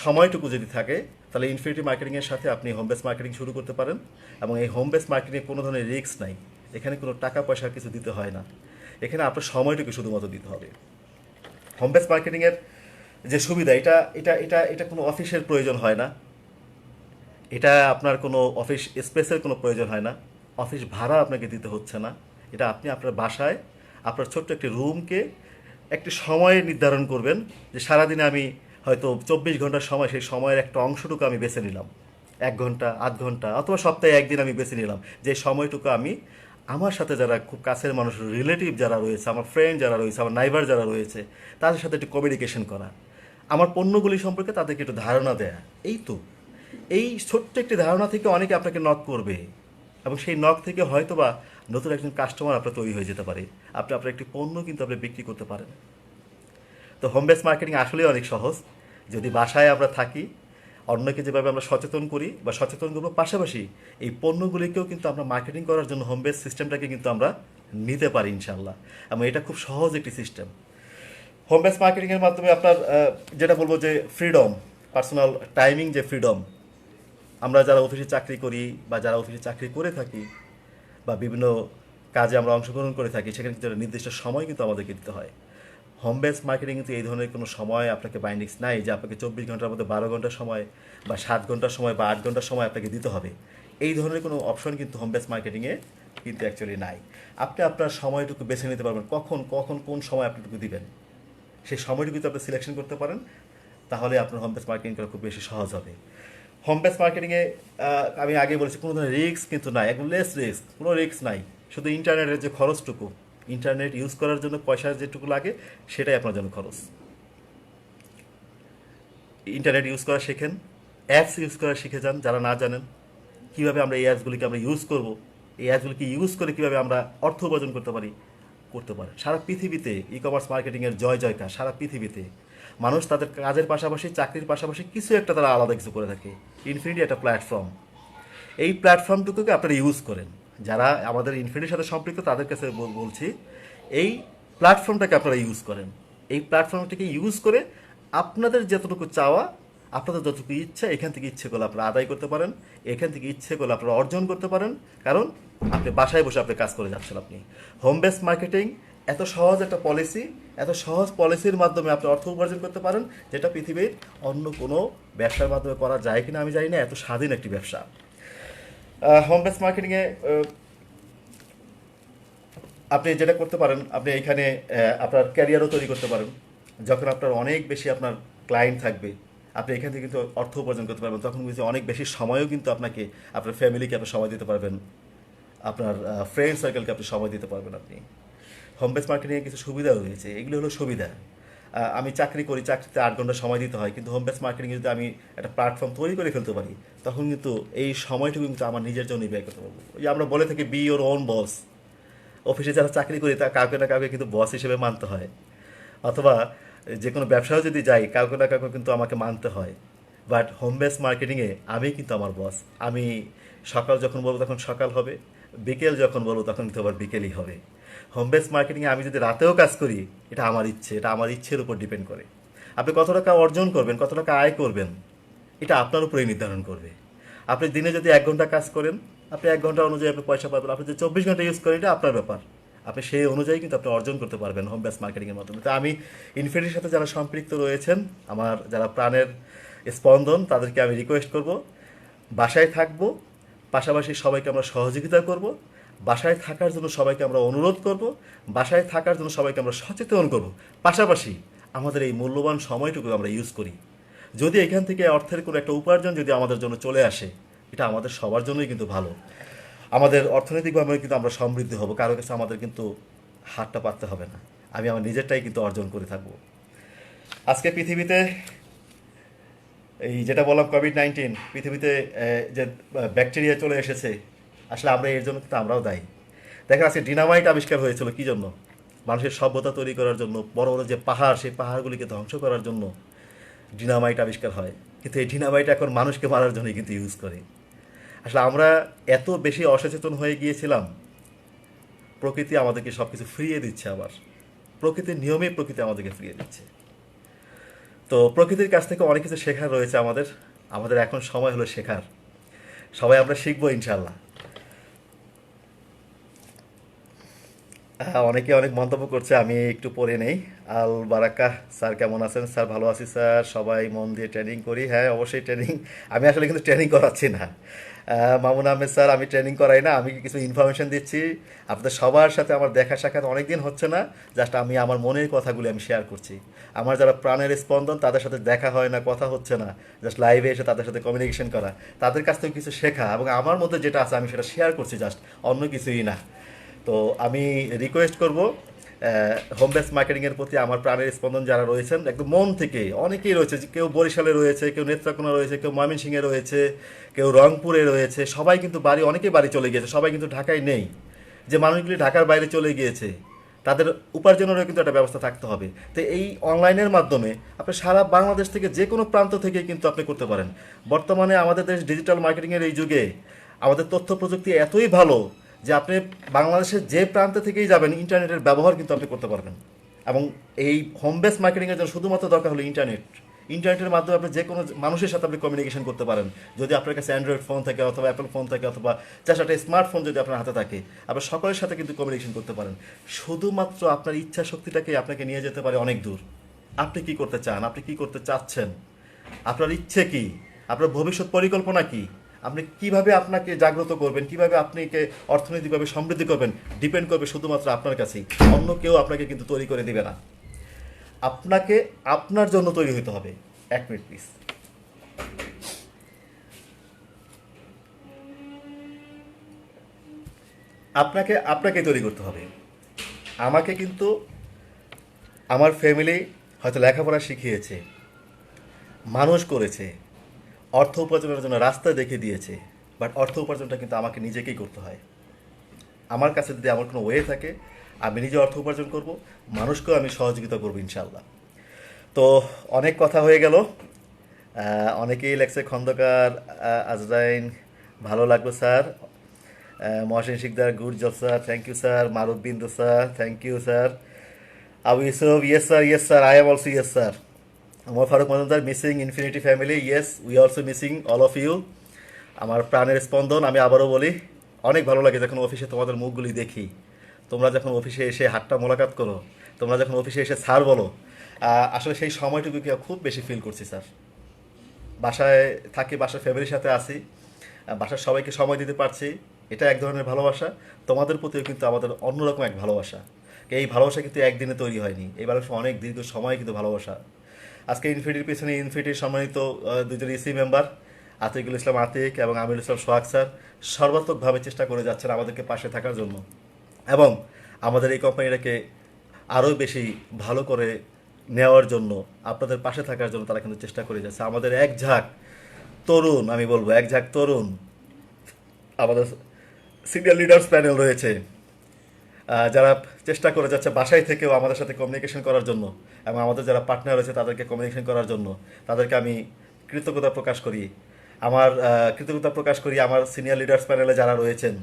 সময়টুকু যদি থাকে, তাহলে ইনফিনিটি মার্কেটিংয়ের সাথে আপনি হোম বেস মার্কেটিং শুরু করতে পারেন। এবং এই হোম বেস মার্কেটিংয়ে কোনো ধরনের রিস্ক নাই, এখানে কোনো টাকা পয়সা কিছু দিতে হয় না, এখানে আপনার সময়টুকু শুধুমাত্র দিতে হবে। হোম বেস মার্কেটিংয়ের যে সুবিধা, এটা এটা এটা এটা কোনো অফিসের প্রয়োজন হয় না, এটা আপনার কোনো অফিস স্পেসের কোনো প্রয়োজন হয় না, অফিস ভাড়া আপনাকে দিতে হচ্ছে না। এটা আপনি আপনার বাসায় আপনার ছোট্ট একটি রুমকে একটি সময় নির্ধারণ করবেন, যে সারাদিনে আমি হয়তো 24 ঘন্টার সময়, সেই সময়ের একটা অংশটুকু আমি বেছে নিলাম, 1 ঘন্টা, আধ ঘন্টা, অথবা সপ্তাহে একদিন আমি বেছে নিলাম, যে সময়টুকু আমি আমার সাথে যারা খুব কাছের মানুষ, রিলেটিভ যারা রয়েছে, আমার ফ্রেন্ড যারা রয়েছে, আমার নাইবার যারা রয়েছে, তাদের সাথে একটু কমিউনিকেশন করা, আমার পণ্যগুলি সম্পর্কে তাদেরকে একটু ধারণা দেয়া। এই তো, এই ছোট্ট একটি ধারণা থেকে অনেকে আপনাকে নক করবে, এবং সেই নক থেকে হয়তোবা নতুন একজন কাস্টমার আপনার তৈরি হয়ে যেতে পারে। আপনি আপনার একটি পণ্য কিন্তু আপনি বিক্রি করতে পারেন। তো হোম বেস মার্কেটিং আসলেই অনেক সহজ, যদি বাসায় আমরা থাকি, অন্যকে যেভাবে আমরা সচেতন করি বা সচেতন করবো, পাশাপাশি এই পণ্যগুলিকেও কিন্তু আমরা মার্কেটিং করার জন্য হোম বেস সিস্টেমটাকে কিন্তু আমরা নিতে পারি ইনশাল্লাহ। এবং এটা খুব সহজ একটি সিস্টেম। হোম বেস মার্কেটিংয়ের মাধ্যমে আপনার যেটা বলবো যে ফ্রিডম, পার্সোনাল টাইমিং, যে ফ্রিডম, আমরা যারা অফিসে চাকরি করি বা যারা অফিসে চাকরি করে থাকি বা বিভিন্ন কাজে আমরা অংশগ্রহণ করে থাকি, সেখানে কিন্তু একটা নির্দিষ্ট সময় কিন্তু আমাদেরকে দিতে হয়। হোম বেস মার্কেটিং কিন্তু এই ধরনের কোনো সময় আপনাকে বাইন্ডিংস নাই, যে আপনাকে 24 ঘন্টার মধ্যে 12 ঘন্টার সময় বা 7 ঘন্টার সময় বা 8 ঘন্টার সময় আপনাকে দিতে হবে। এই ধরনের কোনো অপশন কিন্তু হোম বেস মার্কেটিংয়ে কিন্তু অ্যাকচুয়ালি নাই। আপনি আপনার সময়টুকু বেছে নিতে পারবেন, কখন কখন কোন সময় আপনাটুকু দিবেন, সেই সময়টুকু যদি আপনি সিলেকশন করতে পারেন, তাহলে আপনার হোম বেস মার্কেটিং করা খুব বেশি সহজ হবে। হোম বেস মার্কেটিংয়ে আমি আগে বলেছি, কোনো ধরনের রিস্ক কিন্তু নাই, একদম লেস রিস্ক, কোনো রিস্ক নাই। শুধু ইন্টারনেটের যে খরচটুকু, ইন্টারনেট ইউজ করার জন্য পয়সা যেটুকু লাগে, সেটাই আপনার জন্য খরচ। ইন্টারনেট ইউজ করা শেখেন, অ্যাপস ইউজ করা শিখে যান যারা না জানেন, কীভাবে আমরা এই অ্যাপসগুলিকে আমরা ইউজ করব, এই অ্যাপসগুলিকে ইউজ করে কীভাবে আমরা অর্থ উপার্জন করতে পারি, করতে পারেন। সারা পৃথিবীতে ই কমার্স মার্কেটিংয়ের জয় জয়কার, সারা পৃথিবীতে মানুষ তাদের কাজের পাশাপাশি চাকরির পাশাপাশি কিছু একটা তারা আলাদা কিছু করে থাকে। ইনফিনিটি একটা প্ল্যাটফর্ম, এই প্ল্যাটফর্মটুকুকে আপনারা ইউজ করেন। যারা আমাদের ইনফিনিটির সাথে সম্পৃক্ত তাদের কাছে বলছি, এই প্ল্যাটফর্মটাকে আপনারা ইউজ করেন। এই প্ল্যাটফর্মটাকে ইউজ করে আপনাদের যতটুকু চাওয়া, আপনাদের যতটুকু ইচ্ছা, এখান থেকে ইচ্ছে করলে আপনারা আদায় করতে পারেন, এখান থেকে ইচ্ছে করলে আপনারা অর্জন করতে পারেন। কারণ আপনি বাসায় বসে আপনি কাজ করে যাচ্ছেন। আপনি হোম বেস মার্কেটিং এত সহজ একটা পলিসি, এত সহজ পলিসির মাধ্যমে আপনি অর্থ উপার্জন করতে পারেন, যেটা পৃথিবীর অন্য কোনো ব্যবসার মাধ্যমে করা যায় কিনা আমি জানি না। এত স্বাধীন একটি ব্যবসা হোম বেস মার্কেটিংয়ে আপনি যেটা করতে পারেন, আপনি এইখানে আপনার ক্যারিয়ারও তৈরি করতে পারেন। যখন আপনার অনেক বেশি আপনার ক্লায়েন্ট থাকবে, আপনি এখান থেকে কিন্তু অর্থ উপার্জন করতে পারবেন। তখন কিন্তু অনেক বেশি সময়ও কিন্তু আপনাকে, আপনার ফ্যামিলিকে আপনি সময় দিতে পারবেন, আপনার ফ্রেন্ড সার্কেলকে আপনি সময় দিতে পারবেন। আপনি হোম বেস মার্কেটিংয়ে কিছু সুবিধাও রয়েছে, এগুলো হলো সুবিধা। আমি চাকরি করি, চাকরিতে 8 ঘন্টা সময় দিতে হয়, কিন্তু হোম বেস মার্কেটিংয়ে যদি আমি একটা প্ল্যাটফর্ম তৈরি করে ফেলতে পারি, তখন কিন্তু এই সময়টুকু কিন্তু আমার নিজের জন্যই ব্যয় করতে পারবো। ওই যে আমরা বলে থাকি বি ইওর ওন বস। অফিসে যারা চাকরি করি তা কাউকে না কাউকে কিন্তু বস হিসেবে মানতে হয়, অথবা যে কোনো ব্যবসাও যদি যাই কাউকে না কাউকে কিন্তু আমাকে মানতে হয়। বাট হোম বেস মার্কেটিংয়ে আমি কিন্তু আমার বস। আমি সকাল যখন বলবো তখন সকাল হবে, বিকেল যখন বলবো তখন কিন্তু আবার বিকেলই হবে। হোম বেস মার্কেটিংয়ে আমি যদি রাতেও কাজ করি, এটা আমার ইচ্ছে, এটা আমার ইচ্ছের উপর ডিপেন্ড করে। আপনি কত টাকা অর্জন করবেন, কত টাকা আয় করবেন, এটা আপনার উপরেই নির্ধারণ করবে। আপনি দিনে যদি 1 ঘন্টা কাজ করেন, আপনি 1 ঘন্টা অনুযায়ী আপনি পয়সা পাবেন। আপনি যদি 24 ঘন্টা ইউজ করেন, এটা আপনার ব্যাপার। আপনি সেই অনুযায়ী কিন্তু আপনি অর্জন করতে পারবেন হোম বেস মার্কেটিংয়ের মাধ্যমে। তো আমি ইনফিনিটির সাথে যারা সম্পৃক্ত রয়েছেন, আমার যারা প্রাণের স্পন্দন, তাদেরকে আমি রিকোয়েস্ট করব, বাসায় থাকবো, পাশাপাশি সবাইকে আমরা সহযোগিতা করব, বাসায় থাকার জন্য সবাইকে আমরা অনুরোধ করব, বাসায় থাকার জন্য সবাইকে আমরা সচেতন করব। পাশাপাশি আমাদের এই মূল্যবান সময়টুকু আমরা ইউজ করি। যদি এখান থেকে অর্থের কোনো একটা উপার্জন যদি আমাদের জন্য চলে আসে, এটা আমাদের সবার জন্যই কিন্তু ভালো। আমাদের অর্থনৈতিকভাবে কিন্তু আমরা সমৃদ্ধ হব, কারো কাছে আমাদের কিন্তু হাতটা পাততে হবে না। আমি আমার নিজেরটাই কিন্তু অর্জন করে থাকবো। আজকে পৃথিবীতে এই যেটা বললাম কোভিড-19, পৃথিবীতে যে ব্যাকটেরিয়া চলে এসেছে, আসলে আমরা এর জন্য কিন্তু আমরাও দায়ী। দেখেন আজকে ডিনামাইট আবিষ্কার হয়েছিল কী জন্য? মানুষের সভ্যতা তৈরি করার জন্য। বড় বড় যে পাহাড়, সেই পাহাড়গুলিকে ধ্বংস করার জন্য ডিনামাইট আবিষ্কার হয়। কিন্তু এই ডিনামাইট এখন মানুষকে মারার জন্যই কিন্তু ইউজ করে। আসলে আমরা এত বেশি অসচেতন হয়ে গিয়েছিলাম, প্রকৃতি আমাদেরকে সব কিছু ফিরিয়ে দিচ্ছে। আবার প্রকৃতির নিয়মেই প্রকৃতি আমাদেরকে ফিরিয়ে দিচ্ছে। তো প্রকৃতির কাছ থেকে অনেক কিছু শেখার রয়েছে আমাদের। আমাদের এখন সময় হলো শেখার। সবাই আমরা শিখবো ইনশাল্লাহ। অনেকে অনেক মন্তব্য করছে, আমি একটু পড়ে নেই। আল বারাকা স্যার কেমন আছেন? স্যার ভালো আছি স্যার, সবাই মন দিয়ে ট্রেনিং করি। হ্যাঁ অবশ্যই ট্রেনিং, আমি আসলে কিন্তু ট্রেনিং করাচ্ছি না। মামুন আহমেদ স্যার, আমি ট্রেনিং করাই না, আমি কিছু ইনফরমেশন দিচ্ছি। আপনাদের সবার সাথে আমার দেখা সাক্ষাৎ অনেক দিন হচ্ছে না, জাস্ট আমি আমার মনের কথাগুলি আমি শেয়ার করছি। আমার যারা প্রাণের স্পন্দন, তাদের সাথে দেখা হয় না, কথা হচ্ছে না, জাস্ট লাইভে এসে তাদের সাথে কমিউনিকেশন করা, তাদের কাছ থেকে কিছু শেখা, এবং আমার মধ্যে যেটা আছে আমি সেটা শেয়ার করছি, জাস্ট অন্য কিছুই না। তো আমি রিকোয়েস্ট করব হোম বেস মার্কেটিংয়ের প্রতি আমার প্রাণের স্পন্দন যারা রয়েছেন, একদম মন থেকে, অনেকেই রয়েছে, কেউ বরিশালে রয়েছে, কেউ নেত্রকোনা রয়েছে, কেউ ময়মনসিংহে রয়েছে, কেউ রংপুরে রয়েছে, সবাই কিন্তু অনেকেই বাড়ি চলে গিয়েছে, সবাই কিন্তু ঢাকায় নেই। যে মানুষগুলি ঢাকার বাইরে চলে গিয়েছে, তাদের উপার্জনেরও কিন্তু একটা ব্যবস্থা থাকতে হবে। তো এই অনলাইনের মাধ্যমে আপনি সারা বাংলাদেশ থেকে যে কোনো প্রান্ত থেকে কিন্তু আপনি করতে পারেন। বর্তমানে আমাদের দেশ ডিজিটাল মার্কেটিংয়ের এই যুগে আমাদের তথ্য প্রযুক্তি এতই ভালো যে আপনি বাংলাদেশের যে প্রান্ত থেকেই যাবেন, ইন্টারনেটের ব্যবহার কিন্তু আপনি করতে পারবেন। এবং এই হোম বেস মার্কেটিংয়ের জন্য শুধুমাত্র দরকার হলো ইন্টারনেট। ইন্টারনেটের মাধ্যমে আপনি যে কোনো মানুষের সাথে আপনি কমিউনিকেশন করতে পারেন। যদি আপনার কাছে অ্যান্ড্রয়েড ফোন থাকে, অথবা অ্যাপল ফোন থাকে, অথবা জাস্ট একটা স্মার্টফোন যদি আপনার হাতে থাকে, আপনি সকলের সাথে কিন্তু কমিউনিকেশন করতে পারেন। শুধুমাত্র আপনার ইচ্ছা শক্তিটাকে আপনাকে নিয়ে যেতে পারে অনেক দূর। আপনি কি করতে চান, আপনি কি করতে চাচ্ছেন, আপনার ইচ্ছে কি, আপনার ভবিষ্যৎ পরিকল্পনা কি, আপনি কিভাবে আপনাকে জাগ্রত করবেন, কিভাবে আপনাকে অর্থনৈতিকভাবে সমৃদ্ধি করবেন, ডিপেন্ড করবে শুধুমাত্র আপনার কাছেই। অন্য কেউ আপনাকে কিন্তু তৈরি করে দিবে না। আপনাকে আপনার জন্য তৈরি হতে হবে। 1 মিনিট প্লিজ। আপনাকে তৈরি করতে হবে। আমাকে কিন্তু আমার ফ্যামিলি হয়তো লেখাপড়া শিখিয়েছে, মানুষ করেছে, অর্থ উপার্জনের জন্য রাস্তা দেখিয়ে দিয়েছে, বাট অর্থ উপার্জনটা কিন্তু আমাকে নিজেকেই করতে হয়। আমার কাছে যদি আমার কোনো ওয়ে থাকে, আমি নিজে অর্থ উপার্জন করব, মানুষকেও আমি সহযোগিতা করবো ইনশাল্লাহ। তো অনেক কথা হয়ে গেল। অনেকেই লেখছে খন্দকার আজরাইন ভালো লাগলো sir. Mohsin Sikdar good job sir, thank you sir. Maruf Bindu sir, thank you sir. Abu Yusuf yes sir, I am also yes sir. আমার Faruk Majumdar missing infinity family, yes we also missing all of you. আমার প্রাণের স্পন্দন, আমি আবারও বলি অনেক ভালো লাগে যখন অফিসে তোমাদের মুখগুলি দেখি, তোমরা যখন অফিসে এসে হাতটা মোলাকাত করো, তোমরা যখন অফিসে এসে স্যার বলো, আসলে সেই সময়টুকুকে খুব বেশি ফিল করছি স্যার। বাসায় থাকি, বাসার ফ্যামিলির সাথে আছি, বাসার সবাইকে সময় দিতে পারছি, এটা এক ধরনের ভালোবাসা। তোমাদের প্রতিও কিন্তু আমাদের অন্যরকম এক ভালোবাসা। এই ভালোবাসা কিন্তু একদিনে তৈরি হয়নি, এই ভালোবাসা অনেক দীর্ঘ সময় কিন্তু ভালোবাসা। আজকে ইনফিনিটির পেছনে ইনফিনিটির সম্মানিত দুজন ইসি মেম্বার আতিকুল ইসলাম আতিক এবং আমিরুল ইসলাম সোহাগ স্যার সর্বাত্মকভাবে চেষ্টা করে যাচ্ছেন আমাদেরকে পাশে থাকার জন্য এবং আমাদের এই কোম্পানিটাকে আরও বেশি ভালো করে নেওয়ার জন্য, আপনাদের পাশে থাকার জন্য তারা কিন্তু চেষ্টা করে যাচ্ছে। আমাদের এক ঝাঁক তরুণ, আমি বলবো এক ঝাঁক তরুণ আমাদের সিনিয়র লিডার্স প্যানেল রয়েছে, যারা চেষ্টা করে যাচ্ছে বাসায় থেকেও আমাদের সাথে কমিউনিকেশন করার জন্য এবং আমাদের যারা পার্টনার রয়েছে তাদেরকে কমিউনিকেশন করার জন্য। তাদেরকে আমি কৃতজ্ঞতা প্রকাশ করি। আমার সিনিয়র লিডার্স প্যানেলে যারা রয়েছেন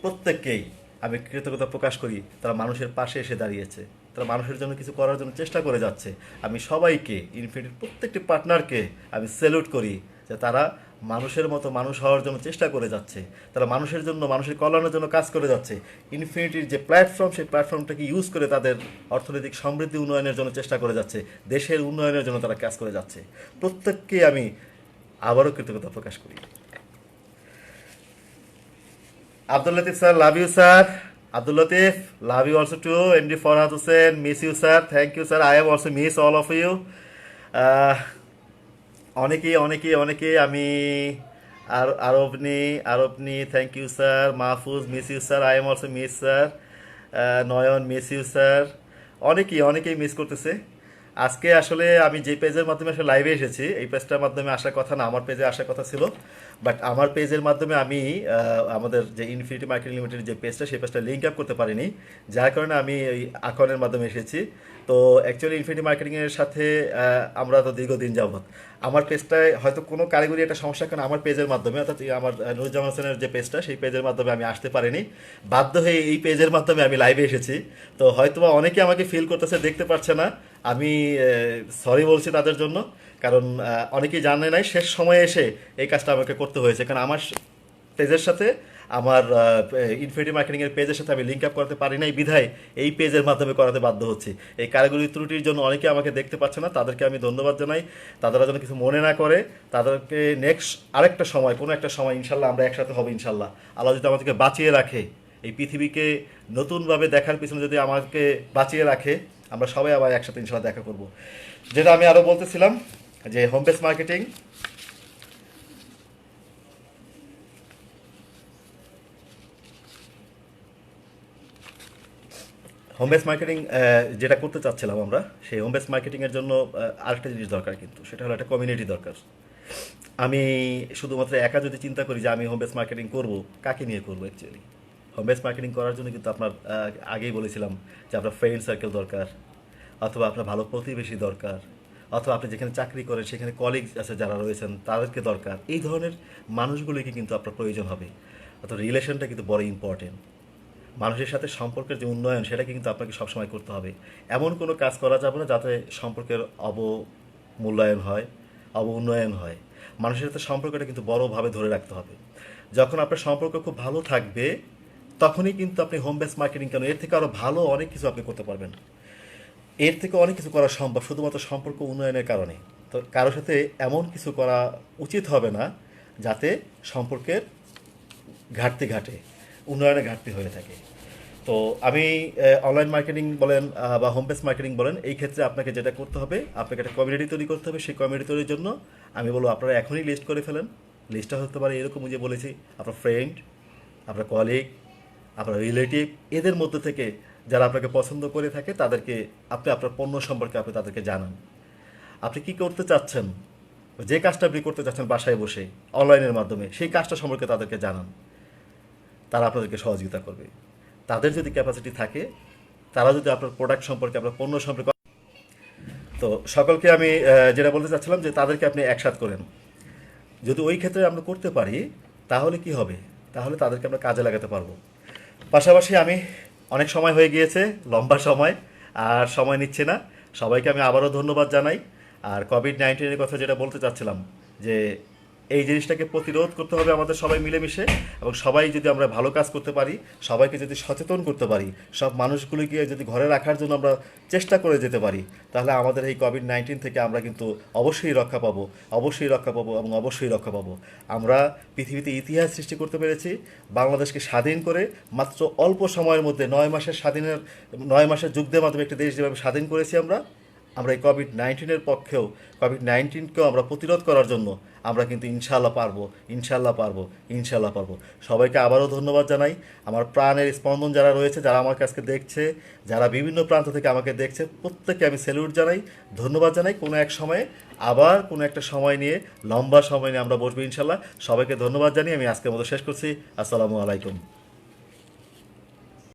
প্রত্যেককেই আমি কৃতজ্ঞতা প্রকাশ করি। তারা মানুষের পাশে এসে দাঁড়িয়েছে, তারা মানুষের জন্য কিছু করার জন্য চেষ্টা করে যাচ্ছে। আমি সবাইকে, ইনফিনিটির প্রত্যেকটি পার্টনারকে আমি স্যালুট করি যে তারা মানুষের মতো মানুষ হওয়ার জন্য চেষ্টা করে যাচ্ছে, তারা মানুষের জন্য, মানুষের কল্যাণের জন্য কাজ করে যাচ্ছে। ইনফিনিটির যে প্ল্যাটফর্ম, সেই প্ল্যাটফর্মটাকে ইউজ করে তাদের অর্থনৈতিক সমৃদ্ধি উন্নয়নের জন্য চেষ্টা করে যাচ্ছে, দেশের উন্নয়নের জন্য তারা কাজ করে যাচ্ছে। প্রত্যেককে আমি আবারও কৃতজ্ঞতা প্রকাশ করি। Abdul Latif sir, love you sir. Abdul Latif, love you also too. MD Farhad Hossain, miss you sir, thank you sir, I am also miss all of you. অনেকেই আমি আরবনি thank you sir. Mahfuz, miss you sir, I am also miss sir. Nayan, miss you sir. অনেকেই miss করতেছে। আজকে আসলে আমি যে পেজের মাধ্যমে আসলে লাইভে এসেছি, এই পেজটার মাধ্যমে আসার কথা না, আমার পেজে আসার কথা ছিল, বাট আমার পেজের মাধ্যমে আমি আমাদের যে ইনফিনিটি মার্কেটিং লিমিটেড যে পেজটা, সেই পেজটা লিঙ্ক আপ করতে পারিনি, যার কারণে আমি এই আকনের মাধ্যমে এসেছি। তো অ্যাকচুয়ালি ইনফিনিটি মার্কেটিংয়ের সাথে আমরা তো দীর্ঘদিন যাবত, আমার পেজটায় হয়তো কোনো কারিগরি একটা সমস্যা, কারণ আমার পেজের মাধ্যমে, অর্থাৎ আমার নুরুজ্জামান হোসেনের যে পেজটা, সেই পেজের মাধ্যমে আমি আসতে পারিনি, বাধ্য হয়ে এই পেজের মাধ্যমে আমি লাইভে এসেছি। তো হয়তোবা অনেকে আমাকে ফিল করতেছে, দেখতে পাচ্ছে না, আমি সরি বলছি তাদের জন্য, কারণ অনেকেই জানে নাই, শেষ সময়ে এসে এই কাজটা আমাকে করতে হয়েছে, কারণ আমার পেজের সাথে, আমার ইনফিনিটি মার্কেটিংয়ের পেজের সাথে আমি লিঙ্ক আপ করাতে পারি নাই, বিধায় এই পেজের মাধ্যমে করাতে বাধ্য হচ্ছি। এই কারিগরি ত্রুটির জন্য অনেকে আমাকে দেখতে পাচ্ছে না, তাদেরকে আমি ধন্যবাদ জানাই। তারা যেন কিছু মনে না করে, তাদেরকে নেক্সট আরেকটা সময়, কোনো একটা সময় ইনশাল্লাহ আমরা একসাথে হব ইনশাল্লাহ। আল্লাহ যদি আমাদেরকে বাঁচিয়ে রাখে, এই পৃথিবীকে নতুনভাবে দেখার পিছনে যদি আমাকে বাঁচিয়ে রাখে, আমরা সবাই আবার একসাথে ইনশাল্লাহ দেখা করব। যেটা আমি আরও বলতেছিলাম যে home base marketing, home base marketing যেটা করতে চাচ্ছিলাম আমরা, সেই হোম বেস মার্কেটিংয়ের জন্য আরেকটা জিনিস দরকার, কিন্তু সেটা হলো একটা কমিউনিটি দরকার। আমি শুধুমাত্র একা যদি চিন্তা করি যে আমি হোম বেস মার্কেটিং করব, কাকে নিয়ে করবো অ্যাকচুয়ালি? হোম বেস মার্কেটিং করার জন্য কিন্তু আপনার আগেই বলেছিলাম যে আপনার ফ্রেন্ড সার্কেল দরকার, অথবা আপনার ভালো প্রতিবেশী দরকার, অথবা আপনি যেখানে চাকরি করেন সেখানে কলিগস আছে যারা রয়েছেন তাদেরকে দরকার। এই ধরনের মানুষগুলিকে কিন্তু আপনার প্রয়োজন হবে। অর্থাৎ রিলেশনটা কিন্তু বড় ইম্পর্টেন্ট। মানুষের সাথে সম্পর্কের যে উন্নয়ন, সেটাকে কিন্তু আপনাকে সবসময় করতে হবে। এমন কোনো কাজ করা যাবে না যাতে সম্পর্কের অবমূল্যায়ন হয়, উন্নয়ন হয়। মানুষের সাথে সম্পর্কটা কিন্তু বড়োভাবে ধরে রাখতে হবে। যখন আপনার সম্পর্ক খুব ভালো থাকবে, তখনই কিন্তু আপনি হোম বেস মার্কেটিং, কেন এর থেকে আরও ভালো অনেক কিছু আপনি করতে পারবেন। এর থেকে অনেক কিছু করা সম্ভব শুধুমাত্র সম্পর্ক উন্নয়নের কারণে। তো কারোর সাথে এমন কিছু করা উচিত হবে না যাতে সম্পর্কের ঘাটতি ঘাটে, উন্নয়নের ঘাটতি হয়ে থাকে। তো আমি অনলাইন মার্কেটিং বলেন বা হোম পেজ মার্কেটিং বলেন, এই ক্ষেত্রে আপনাকে যেটা করতে হবে, আপনাকে একটা কমিউনিটি তৈরি করতে হবে। সেই কমিউনিটি তৈরির জন্য আমি বলবো আপনারা এখনই লিস্ট করে ফেলেন। লিস্টটা হতে পারে এরকম, যে বলেছি, আপনার ফ্রেন্ড, আপনার কলিগ, আপনার রিলেটিভ, এদের মধ্যে থেকে যারা আপনাকে পছন্দ করে থাকে তাদেরকে আপনি আপনার পণ্য সম্পর্কে আপনি তাদেরকে জানান। আপনি কি করতে চাচ্ছেন, যে কাজটা আপনি করতে চাচ্ছেন বাসায় বসে অনলাইনের মাধ্যমে, সেই কাজটা সম্পর্কে তাদেরকে জানান। তারা আপনাদেরকে সহযোগিতা করবে। তাদের যদি ক্যাপাসিটি থাকে, তারা যদি আপনার প্রোডাক্ট সম্পর্কে, আপনার পণ্য সম্পর্কে, তো তো সকলকে আমি যেটা বলতে চাচ্ছিলাম যে তাদেরকে আপনি একসাথ করেন। যদি ওই ক্ষেত্রে আমরা করতে পারি তাহলে কি হবে, তাহলে তাদেরকে আমরা কাজে লাগাতে পারবো। পাশাপাশি আমি অনেক সময় হয়ে গিয়েছে, লম্বা সময়, আর সময় নিচ্ছে না। সবাইকে আমি আবারও ধন্যবাদ জানাই। আর কোভিড-19 কথা যেটা বলতে চাচ্ছিলাম যে এই জিনিসটাকে প্রতিরোধ করতে হবে আমাদের সবাই মিলেমিশে, এবং সবাই যদি আমরা ভালো কাজ করতে পারি, সবাইকে যদি সচেতন করতে পারি, সব মানুষগুলিকে যদি ঘরে রাখার জন্য আমরা চেষ্টা করে যেতে পারি, তাহলে আমাদের এই কোভিড-19 থেকে আমরা কিন্তু অবশ্যই রক্ষা পাবো, অবশ্যই রক্ষা পাবো এবং অবশ্যই রক্ষা পাবো। আমরা পৃথিবীতে ইতিহাস সৃষ্টি করতে পেরেছি, বাংলাদেশকে স্বাধীন করে মাত্র অল্প সময়ের মধ্যে 9 মাসের যুদ্ধের মাধ্যমে একটি দেশ যেভাবে স্বাধীন করেছি আমরা এই কোভিড-19 পক্ষেও, কোভিড-19কেও আমরা প্রতিরোধ করার জন্য আমরা কিন্তু ইনশাল্লাহ পারবো, ইনশাল্লাহ পারবো, ইনশাল্লাহ পারবো। সবাইকে আবারও ধন্যবাদ জানাই। আমার প্রাণের স্পন্দন যারা রয়েছে, যারা আমার কাছকে দেখছে, যারা বিভিন্ন প্রান্ত থেকে আমাকে দেখছে, প্রত্যেককে আমি স্যালুট জানাই, ধন্যবাদ জানাই। কোনো এক সময়ে আবার কোনো একটা সময় নিয়ে, লম্বা সময় নিয়ে আমরা বসবো ইনশাল্লাহ। সবাইকে ধন্যবাদ জানিয়ে আমি আজকের মতো শেষ করছি। আসসালামু আলাইকুম।